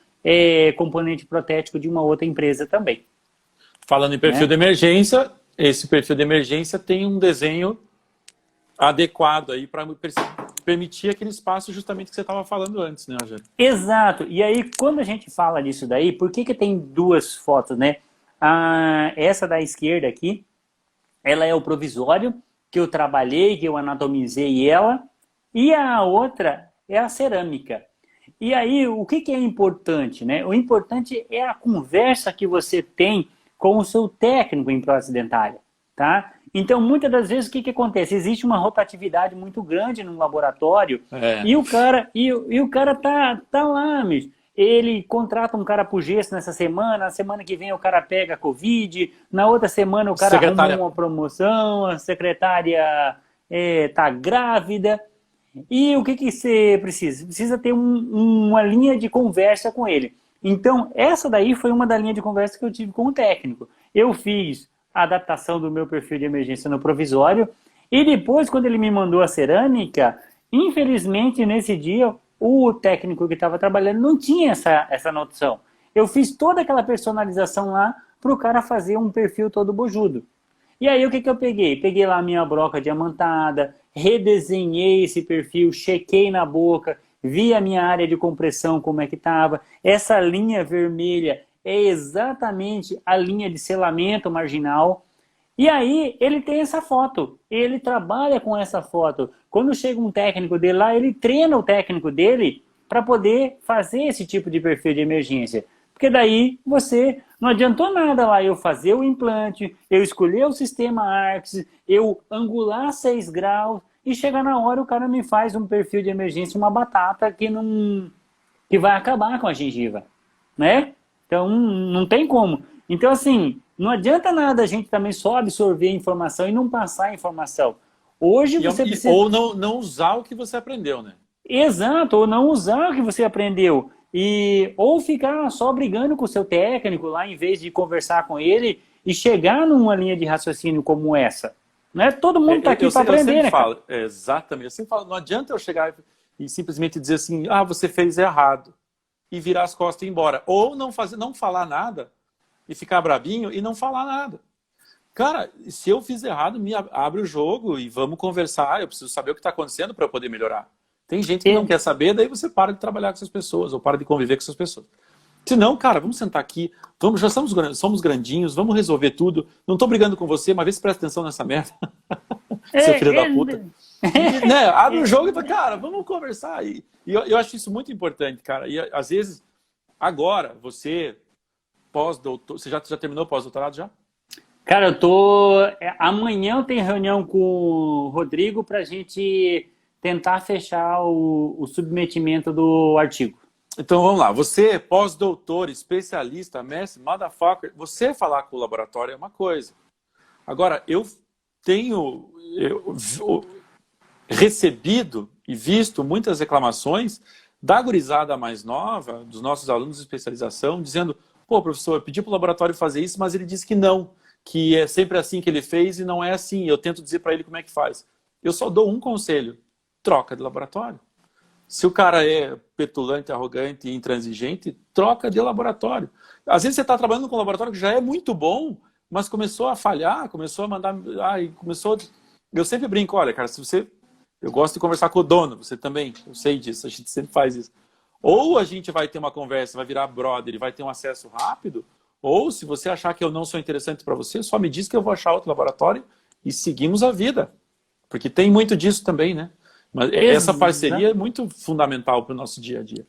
componente protético de uma outra empresa também. Falando em perfil de emergência, esse perfil de emergência tem um desenho adequado aí para permitir aquele espaço justamente que você estava falando antes, né, Rogério? Exato. E aí, quando a gente fala disso daí, por que tem duas fotos, né? Essa da esquerda aqui, ela é o provisório, que eu trabalhei, que eu anatomizei ela, e a outra é a cerâmica. E aí, o que é importante, né? O importante é a conversa que você tem com o seu técnico em prótese dentária, tá? Então, muitas das vezes, o que acontece? Existe uma rotatividade muito grande no laboratório e o cara tá lá, bicho. Ele contrata um cara pro gesso nessa semana, na semana que vem o cara pega Covid, na outra semana o cara arruma uma promoção, a secretária tá grávida. E o que você precisa? Precisa ter uma linha de conversa com ele. Então, essa daí foi uma da linha de conversa que eu tive com o técnico. Eu fiz a adaptação do meu perfil de emergência no provisório e depois, quando ele me mandou a cerâmica, infelizmente, nesse dia, o técnico que estava trabalhando não tinha essa noção. Eu fiz toda aquela personalização lá para o cara fazer um perfil todo bojudo. E aí, o que eu peguei? Peguei lá a minha broca diamantada, redesenhei esse perfil, chequei na boca, vi a minha área de compressão, como é que estava. Essa linha vermelha é exatamente a linha de selamento marginal. E aí, ele tem essa foto. Ele trabalha com essa foto. Quando chega um técnico dele lá, ele treina o técnico dele para poder fazer esse tipo de perfil de emergência. Porque daí você não adiantou nada lá eu fazer o implante, eu escolher o sistema ARCS, eu angular 6 graus e chegar na hora o cara me faz um perfil de emergência, uma batata que vai acabar com a gengiva, né? Então não tem como. Então assim, não adianta nada a gente também só absorver a informação e não passar a informação. Hoje você precisa... Ou não usar o que você aprendeu, né? Exato, ou não usar o que você aprendeu. Ou ficar só brigando com o seu técnico lá, em vez de conversar com ele e chegar numa linha de raciocínio como essa. Né? Todo mundo está aqui para aprender, eu né? Falo, exatamente. Eu sempre falo, não adianta eu chegar e simplesmente dizer assim, você fez errado, e virar as costas e ir embora. Ou não falar nada e ficar brabinho e não falar nada. Cara, se eu fiz errado, abre o jogo e vamos conversar. Eu preciso saber o que está acontecendo para eu poder melhorar. Tem gente que não quer saber, daí você para de trabalhar com essas pessoas, ou para de conviver com essas pessoas. Se não, cara, vamos sentar aqui, já somos grandinhos, vamos resolver tudo. Não estou brigando com você, mas vê se presta atenção nessa merda. Seu filho da puta. E, né, abre o jogo e fala, cara, vamos conversar. E eu acho isso muito importante, cara. E às vezes, agora, você, pós-doutor, você já terminou pós-doutorado já? Cara, amanhã eu tenho reunião com o Rodrigo pra gente tentar fechar o submetimento do artigo. Então vamos lá, você, pós-doutor, especialista, mestre, motherfucker, você falar com o laboratório é uma coisa. Agora, eu tenho recebido e visto muitas reclamações da gurizada mais nova, dos nossos alunos de especialização, dizendo, pô, professor, eu pedi para o laboratório fazer isso, mas ele disse que não, que é sempre assim que ele fez e não é assim. Eu tento dizer para ele como é que faz. Eu só dou um conselho, troca de laboratório. Se o cara é petulante, arrogante e intransigente, troca de laboratório. Às vezes você está trabalhando com um laboratório que já é muito bom, mas começou a falhar, começou a mandar... Eu sempre brinco, olha, cara, se você... Eu gosto de conversar com o dono, você também, eu sei disso, a gente sempre faz isso. Ou a gente vai ter uma conversa, vai virar brother e vai ter um acesso rápido, ou se você achar que eu não sou interessante para você, só me diz que eu vou achar outro laboratório e seguimos a vida. Porque tem muito disso também, né? Mas essa parceria é muito fundamental para o nosso dia a dia.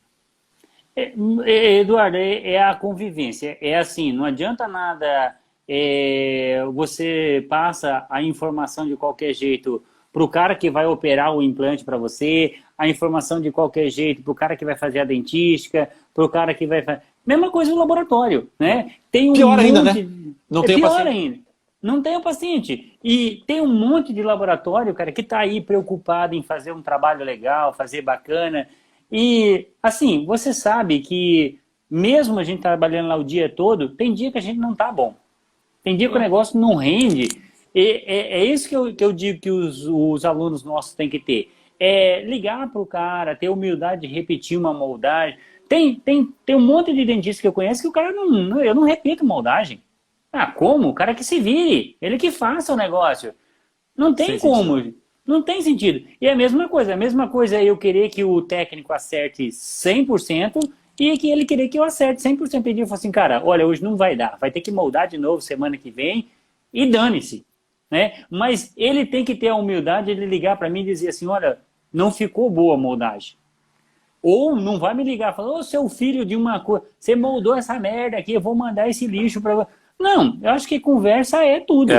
Eduardo, é a convivência. É assim, não adianta nada você passa a informação de qualquer jeito para o cara que vai operar o implante para você, a informação de qualquer jeito para o cara que vai fazer a dentística, para o cara que vai fazer... Mesma coisa no laboratório, né? Tem um pior ainda, né? Não tem pior paciente. Ainda. Não tem o paciente. E tem um monte de laboratório, cara, que está aí preocupado em fazer um trabalho legal, fazer bacana. E, assim, você sabe que mesmo a gente trabalhando lá o dia todo, tem dia que a gente não tá bom. Tem dia que o negócio não rende. É isso que eu digo que os alunos nossos têm que ter. É ligar para o cara, ter humildade de repetir uma moldagem. Tem um monte de dentista que eu conheço que o cara eu não repito moldagem. Ah, como? O cara que se vire, ele que faça o negócio. Não tem como. Sentido. Não tem sentido. E é a mesma coisa é eu querer que o técnico acerte 100% e que ele querer que eu acerte 100%. E eu falo assim, cara, olha, hoje não vai dar, vai ter que moldar de novo semana que vem e dane-se. Né? Mas ele tem que ter a humildade de ligar para mim e dizer assim, olha, não ficou boa a moldagem. Ou não vai me ligar e falar, ô, seu filho de uma coisa, você moldou essa merda aqui, eu vou mandar esse lixo para você. Não, eu acho que conversa é tudo.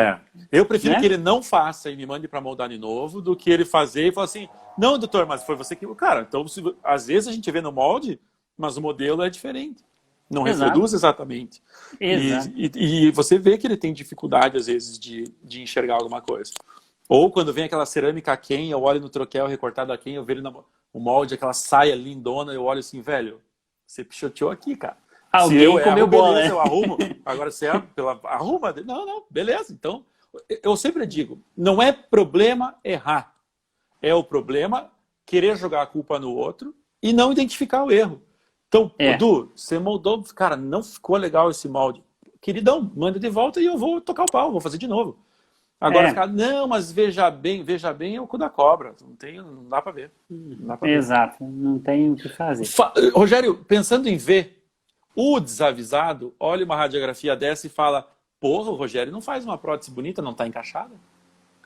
Eu prefiro que ele não faça e me mande para moldar de novo do que ele fazer e falar assim, não, doutor, mas foi você que... Cara, então às vezes a gente vê no molde, mas o modelo é diferente. Não reproduz exatamente. Exato. E você vê que ele tem dificuldade, às vezes, de enxergar alguma coisa. Ou quando vem aquela cerâmica aquém, eu olho no troquel recortado aquém, eu vejo no molde, aquela saia lindona, eu olho assim, velho, você pichoteou aqui, cara. Alguém se eu comeu bola, beleza, né? Eu arrumo. Agora você arruma. Não, beleza. Então, eu sempre digo, não é problema errar. É o problema querer jogar a culpa no outro e não identificar o erro. Então, Edu, você moldou, cara, não ficou legal esse molde. Queridão, manda de volta e eu vou tocar o pau, vou fazer de novo. Agora ficar, não, mas veja bem é o cu da cobra. Não dá pra ver. Exato, não tem o que fazer. Rogério, pensando em ver, o desavisado olha uma radiografia dessa e fala, porra, o Rogério não faz uma prótese bonita, não está encaixada?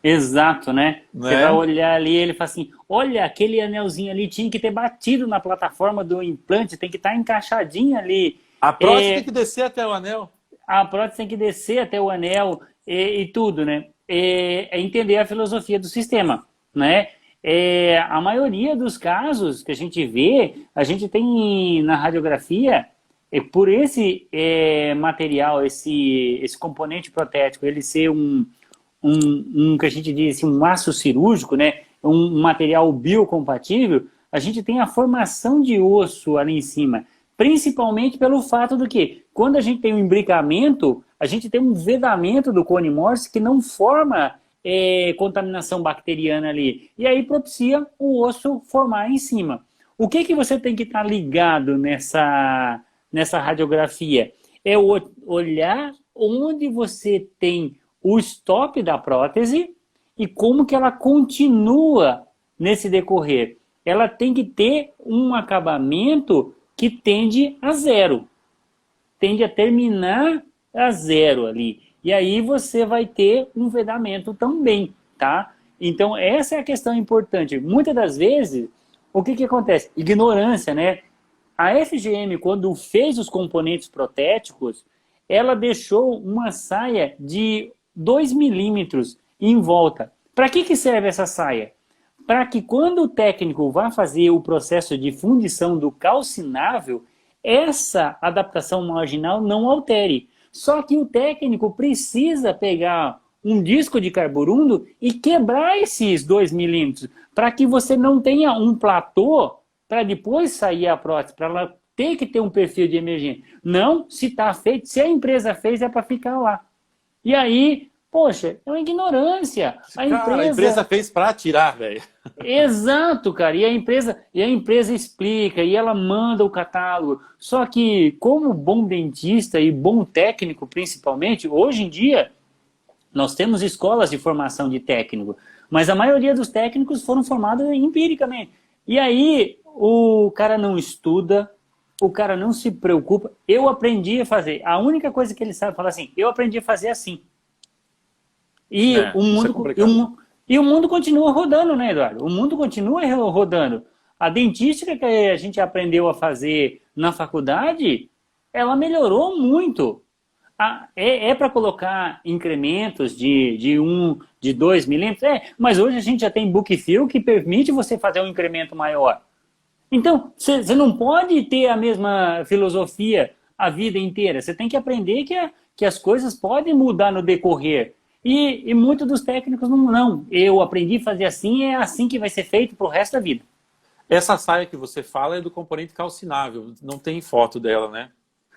Exato, né? Você vai olhar ali e ele fala assim, olha, aquele anelzinho ali tinha que ter batido na plataforma do implante, tem que estar encaixadinho ali. A prótese tem que descer até o anel. A prótese tem que descer até o anel e tudo, né? É entender a filosofia do sistema, né? A maioria dos casos que a gente vê, a gente tem na radiografia... por esse material, esse componente protético, ele ser um que a gente diz assim, um aço cirúrgico, né? Um material biocompatível, a gente tem a formação de osso ali em cima, principalmente pelo fato do que, quando a gente tem um imbricamento, a gente tem um vedamento do cone morse que não forma contaminação bacteriana ali, e aí propicia o osso formar em cima. O que você tem que estar ligado nessa radiografia? É olhar onde você tem o stop da prótese e como que ela continua nesse decorrer. Ela tem que ter um acabamento que tende a zero. Tende a terminar a zero ali. E aí você vai ter um vedamento também, tá? Então essa é a questão importante. Muitas das vezes, o que acontece? Ignorância, né? A FGM, quando fez os componentes protéticos, ela deixou uma saia de 2 milímetros em volta. Para que serve essa saia? Para que quando o técnico vai fazer o processo de fundição do calcinável, essa adaptação marginal não altere. Só que o técnico precisa pegar um disco de carburundo e quebrar esses 2 milímetros, para que você não tenha um platô para depois sair a prótese, para ela ter que ter um perfil de emergência. Não, se está feito, se a empresa fez, é para ficar lá. E aí, poxa, é uma ignorância. A empresa fez para tirar, velho. Exato, cara. E a empresa explica, e ela manda o catálogo. Só que, como bom dentista e bom técnico, principalmente, hoje em dia, nós temos escolas de formação de técnico, mas a maioria dos técnicos foram formados empiricamente. E aí, o cara não estuda, o cara não se preocupa. Eu aprendi a fazer. A única coisa que ele sabe falar assim, eu aprendi a fazer assim. E o Isso é mundo, complicado. e o mundo continua rodando, né, Eduardo? O mundo continua rodando. A dentística que a gente aprendeu a fazer na faculdade, ela melhorou muito. É para colocar incrementos de 2 milímetros? Mas hoje a gente já tem book fill que permite você fazer um incremento maior. Então, você não pode ter a mesma filosofia a vida inteira. Você tem que aprender que as coisas podem mudar no decorrer. E muitos dos técnicos não. Eu aprendi a fazer assim, é assim que vai ser feito para o resto da vida. Essa saia que você fala é do componente calcinável, não tem foto dela, né?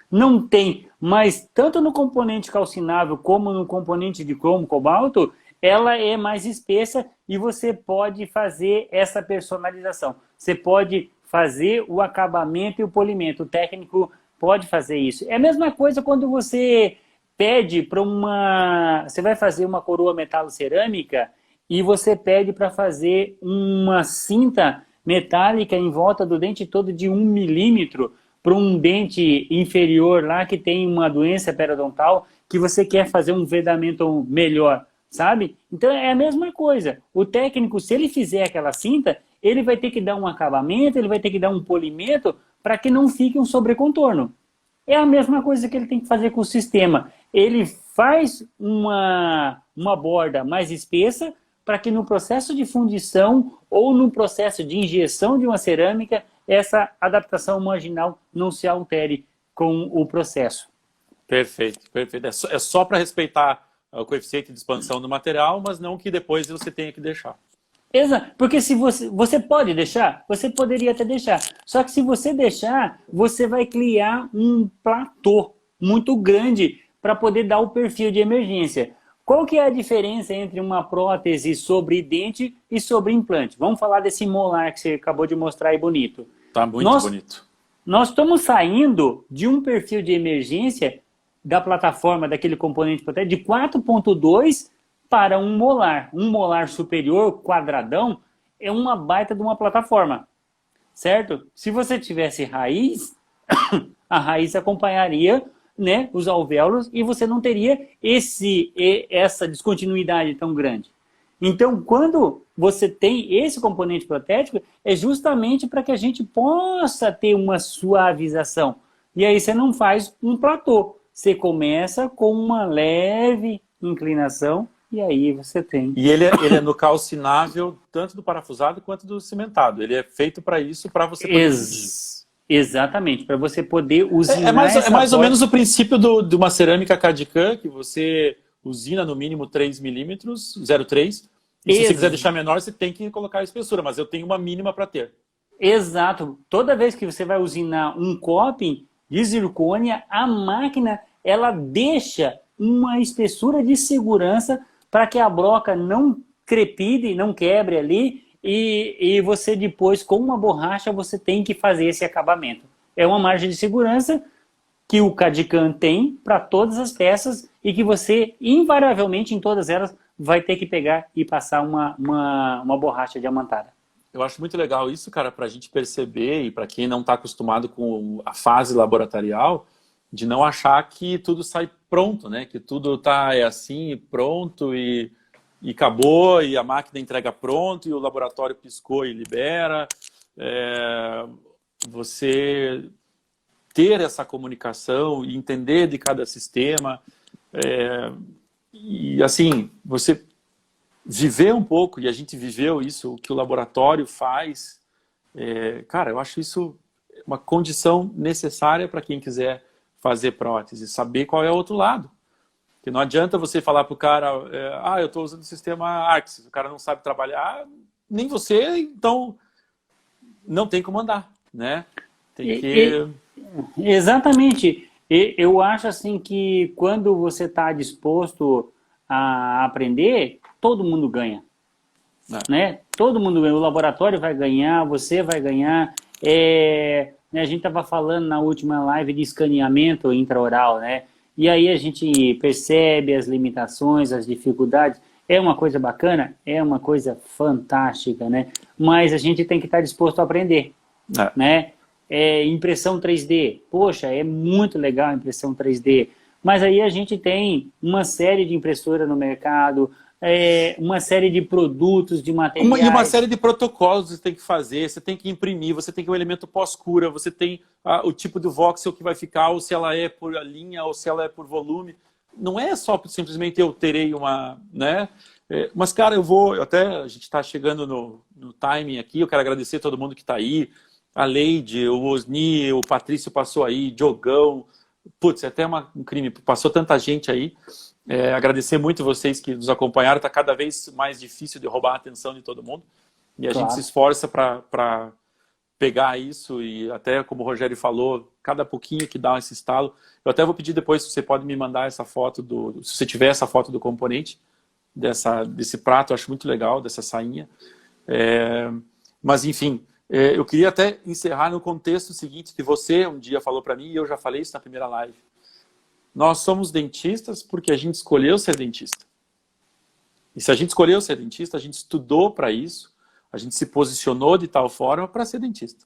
Não tem, mas tanto no componente calcinável como no componente de cromo cobalto, ela é mais espessa e você pode fazer essa personalização. Você pode fazer o acabamento e o polimento. O técnico pode fazer isso. É a mesma coisa quando você pede para uma... Você vai fazer uma coroa metalo-cerâmica e você pede para fazer uma cinta metálica em volta do dente todo de 1 milímetro para um dente inferior lá que tem uma doença periodontal que você quer fazer um vedamento melhor, sabe? Então é a mesma coisa. O técnico, se ele fizer aquela cinta, ele vai ter que dar um acabamento, ele vai ter que dar um polimento para que não fique um sobrecontorno. É a mesma coisa que ele tem que fazer com o sistema. Ele faz uma borda mais espessa para que no processo de fundição ou no processo de injeção de uma cerâmica, essa adaptação marginal não se altere com o processo. Perfeito, perfeito. É só para respeitar o coeficiente de expansão do material, mas não que depois você tenha que deixar. Exato, porque se você pode deixar, você poderia até deixar. Só que se você deixar, você vai criar um platô muito grande para poder dar o perfil de emergência. Qual que é a diferença entre uma prótese sobre dente e sobre implante? Vamos falar desse molar que você acabou de mostrar aí bonito. Tá muito bonito. Nós estamos saindo de um perfil de emergência da plataforma, daquele componente protético, de 4.2 para um molar. Um molar superior, quadradão, é uma baita de uma plataforma, certo? Se você tivesse raiz, a raiz acompanharia, né, os alvéolos e você não teria essa descontinuidade tão grande. Então, quando você tem esse componente protético, é justamente para que a gente possa ter uma suavização. E aí você não faz um platô. Você começa com uma leve inclinação e aí você tem. E ele é no calcinável tanto do parafusado quanto do cimentado. Ele é feito para isso, para você poder Exatamente, para você poder usinar é mais ou menos o princípio de uma cerâmica Cadican, que você usina no mínimo 3 milímetros, 0,3. E se você quiser deixar menor, você tem que colocar a espessura, mas eu tenho uma mínima para ter. Exato. Toda vez que você vai usinar um coping de zircônia, a máquina ela deixa uma espessura de segurança para que a broca não crepide, não quebre ali, e você depois, com uma borracha, você tem que fazer esse acabamento. É uma margem de segurança que o Cadican tem para todas as peças e que você, invariavelmente, em todas elas, vai ter que pegar e passar uma borracha diamantada. Eu acho muito legal isso, cara, para a gente perceber, e para quem não está acostumado com a fase laboratorial, de não achar que tudo sai pronto, né? Que tudo é assim, pronto e acabou, e a máquina entrega pronto, e o laboratório piscou e libera. Você ter essa comunicação e entender de cada sistema. E assim, você viver um pouco, e a gente viveu isso, o que o laboratório faz, cara, eu acho isso uma condição necessária para quem quiser fazer prótese, saber qual é o outro lado. Porque não adianta você falar para o cara, eu estou usando o sistema Axis, o cara não sabe trabalhar, nem você, então não tem como andar, né? Tem que... Exatamente. Eu acho assim que quando você está disposto a aprender, todo mundo ganha. Né? Todo mundo ganha. O laboratório vai ganhar, você vai ganhar. A gente estava falando na última live de escaneamento intraoral, né? E aí a gente percebe as limitações, as dificuldades. É uma coisa bacana? É uma coisa fantástica, né? Mas a gente tem que estar disposto a aprender. É. né? Impressão 3D. Poxa, é muito legal a impressão 3D. Mas aí a gente tem uma série de impressoras no mercado, uma série de produtos, de E uma materiais. série de protocolos que você tem que fazer, você tem que imprimir, você tem que um elemento pós-cura, você tem o tipo de voxel que vai ficar, ou se ela é por linha, ou se ela é por volume. Não é só simplesmente eu terei uma, né? Mas, cara, a gente está chegando no timing aqui, eu quero agradecer a todo mundo que está aí, a Leide, o Osni, o Patrício passou aí, Diogão, putz, é até um crime, passou tanta gente aí. Agradecer muito vocês que nos acompanharam, está cada vez mais difícil de roubar a atenção de todo mundo, e a gente se esforça para pegar isso, e até como o Rogério falou, cada pouquinho que dá esse estalo. Eu até vou pedir depois se você pode me mandar essa foto, se você tiver essa foto do componente, desse prato, eu acho muito legal, dessa sainha. Mas, enfim, eu queria até encerrar no contexto seguinte, que você um dia falou para mim, e eu já falei isso na primeira live. Nós somos dentistas porque a gente escolheu ser dentista. E se a gente escolheu ser dentista, a gente estudou para isso, a gente se posicionou de tal forma para ser dentista.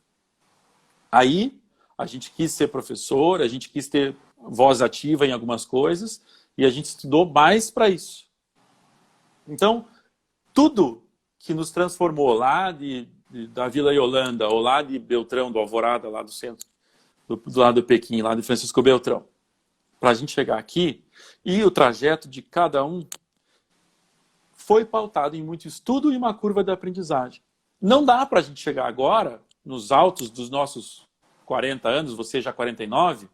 Aí, a gente quis ser professor, a gente quis ter voz ativa em algumas coisas, e a gente estudou mais para isso. Então, tudo que nos transformou lá da Vila Yolanda, ou lá de Beltrão, do Alvorada, lá do centro, do lado do Pequim, lá de Francisco Beltrão, para a gente chegar aqui, e o trajeto de cada um foi pautado em muito estudo e uma curva de aprendizagem. Não dá para a gente chegar agora, nos altos dos nossos 40 anos, você já 49,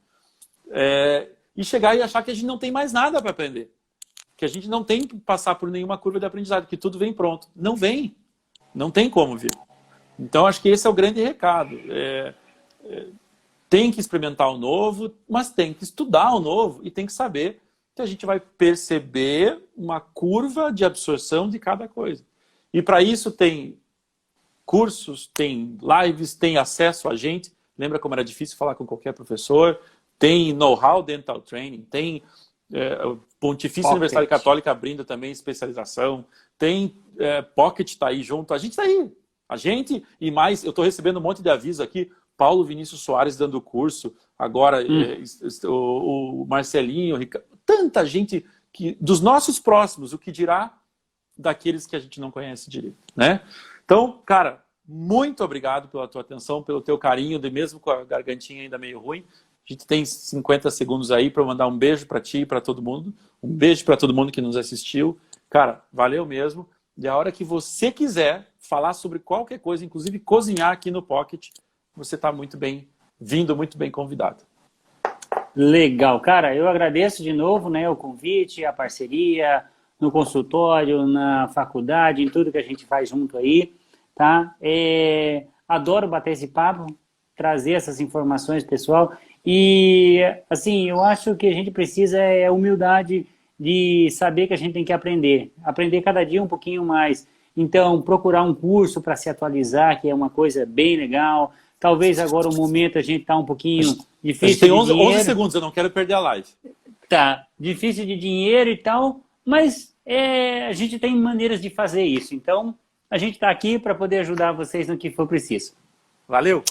e chegar e achar que a gente não tem mais nada para aprender. Que a gente não tem que passar por nenhuma curva de aprendizado, que tudo vem pronto. Não vem. Não tem como vir. Então, acho que esse é o grande recado. Tem que experimentar o novo, mas tem que estudar o novo e tem que saber que a gente vai perceber uma curva de absorção de cada coisa. E para isso tem cursos, tem lives, tem acesso a gente. Lembra como era difícil falar com qualquer professor? Tem know-how dental training, tem o Pontifícia Universidade Católica abrindo também especialização, tem Pocket está aí junto, a gente está aí. A gente e mais, eu estou recebendo um monte de aviso aqui, Paulo Vinícius Soares dando curso, agora o Marcelinho, o Ricardo, tanta gente dos nossos próximos, o que dirá daqueles que a gente não conhece direito, né? Então, cara, muito obrigado pela tua atenção, pelo teu carinho, mesmo com a gargantinha ainda meio ruim. A gente tem 50 segundos aí para eu mandar um beijo para ti e para todo mundo. Um beijo para todo mundo que nos assistiu. Cara, valeu mesmo. E a hora que você quiser falar sobre qualquer coisa, inclusive cozinhar aqui no Pocket, você está muito bem-vindo, muito bem convidado. Legal. Cara, eu agradeço de novo, né, o convite, a parceria, no consultório, na faculdade, em tudo que a gente faz junto aí, tá? Adoro bater esse papo, trazer essas informações, pessoal. E, assim, eu acho que a gente precisa humildade de saber que a gente tem que aprender. Aprender cada dia um pouquinho mais. Então, procurar um curso para se atualizar, que é uma coisa bem legal. Talvez agora o momento a gente está um pouquinho difícil tem de dinheiro. 11 segundos, eu não quero perder a live. Tá, difícil de dinheiro e tal, mas a gente tem maneiras de fazer isso. Então, a gente está aqui para poder ajudar vocês no que for preciso. Valeu!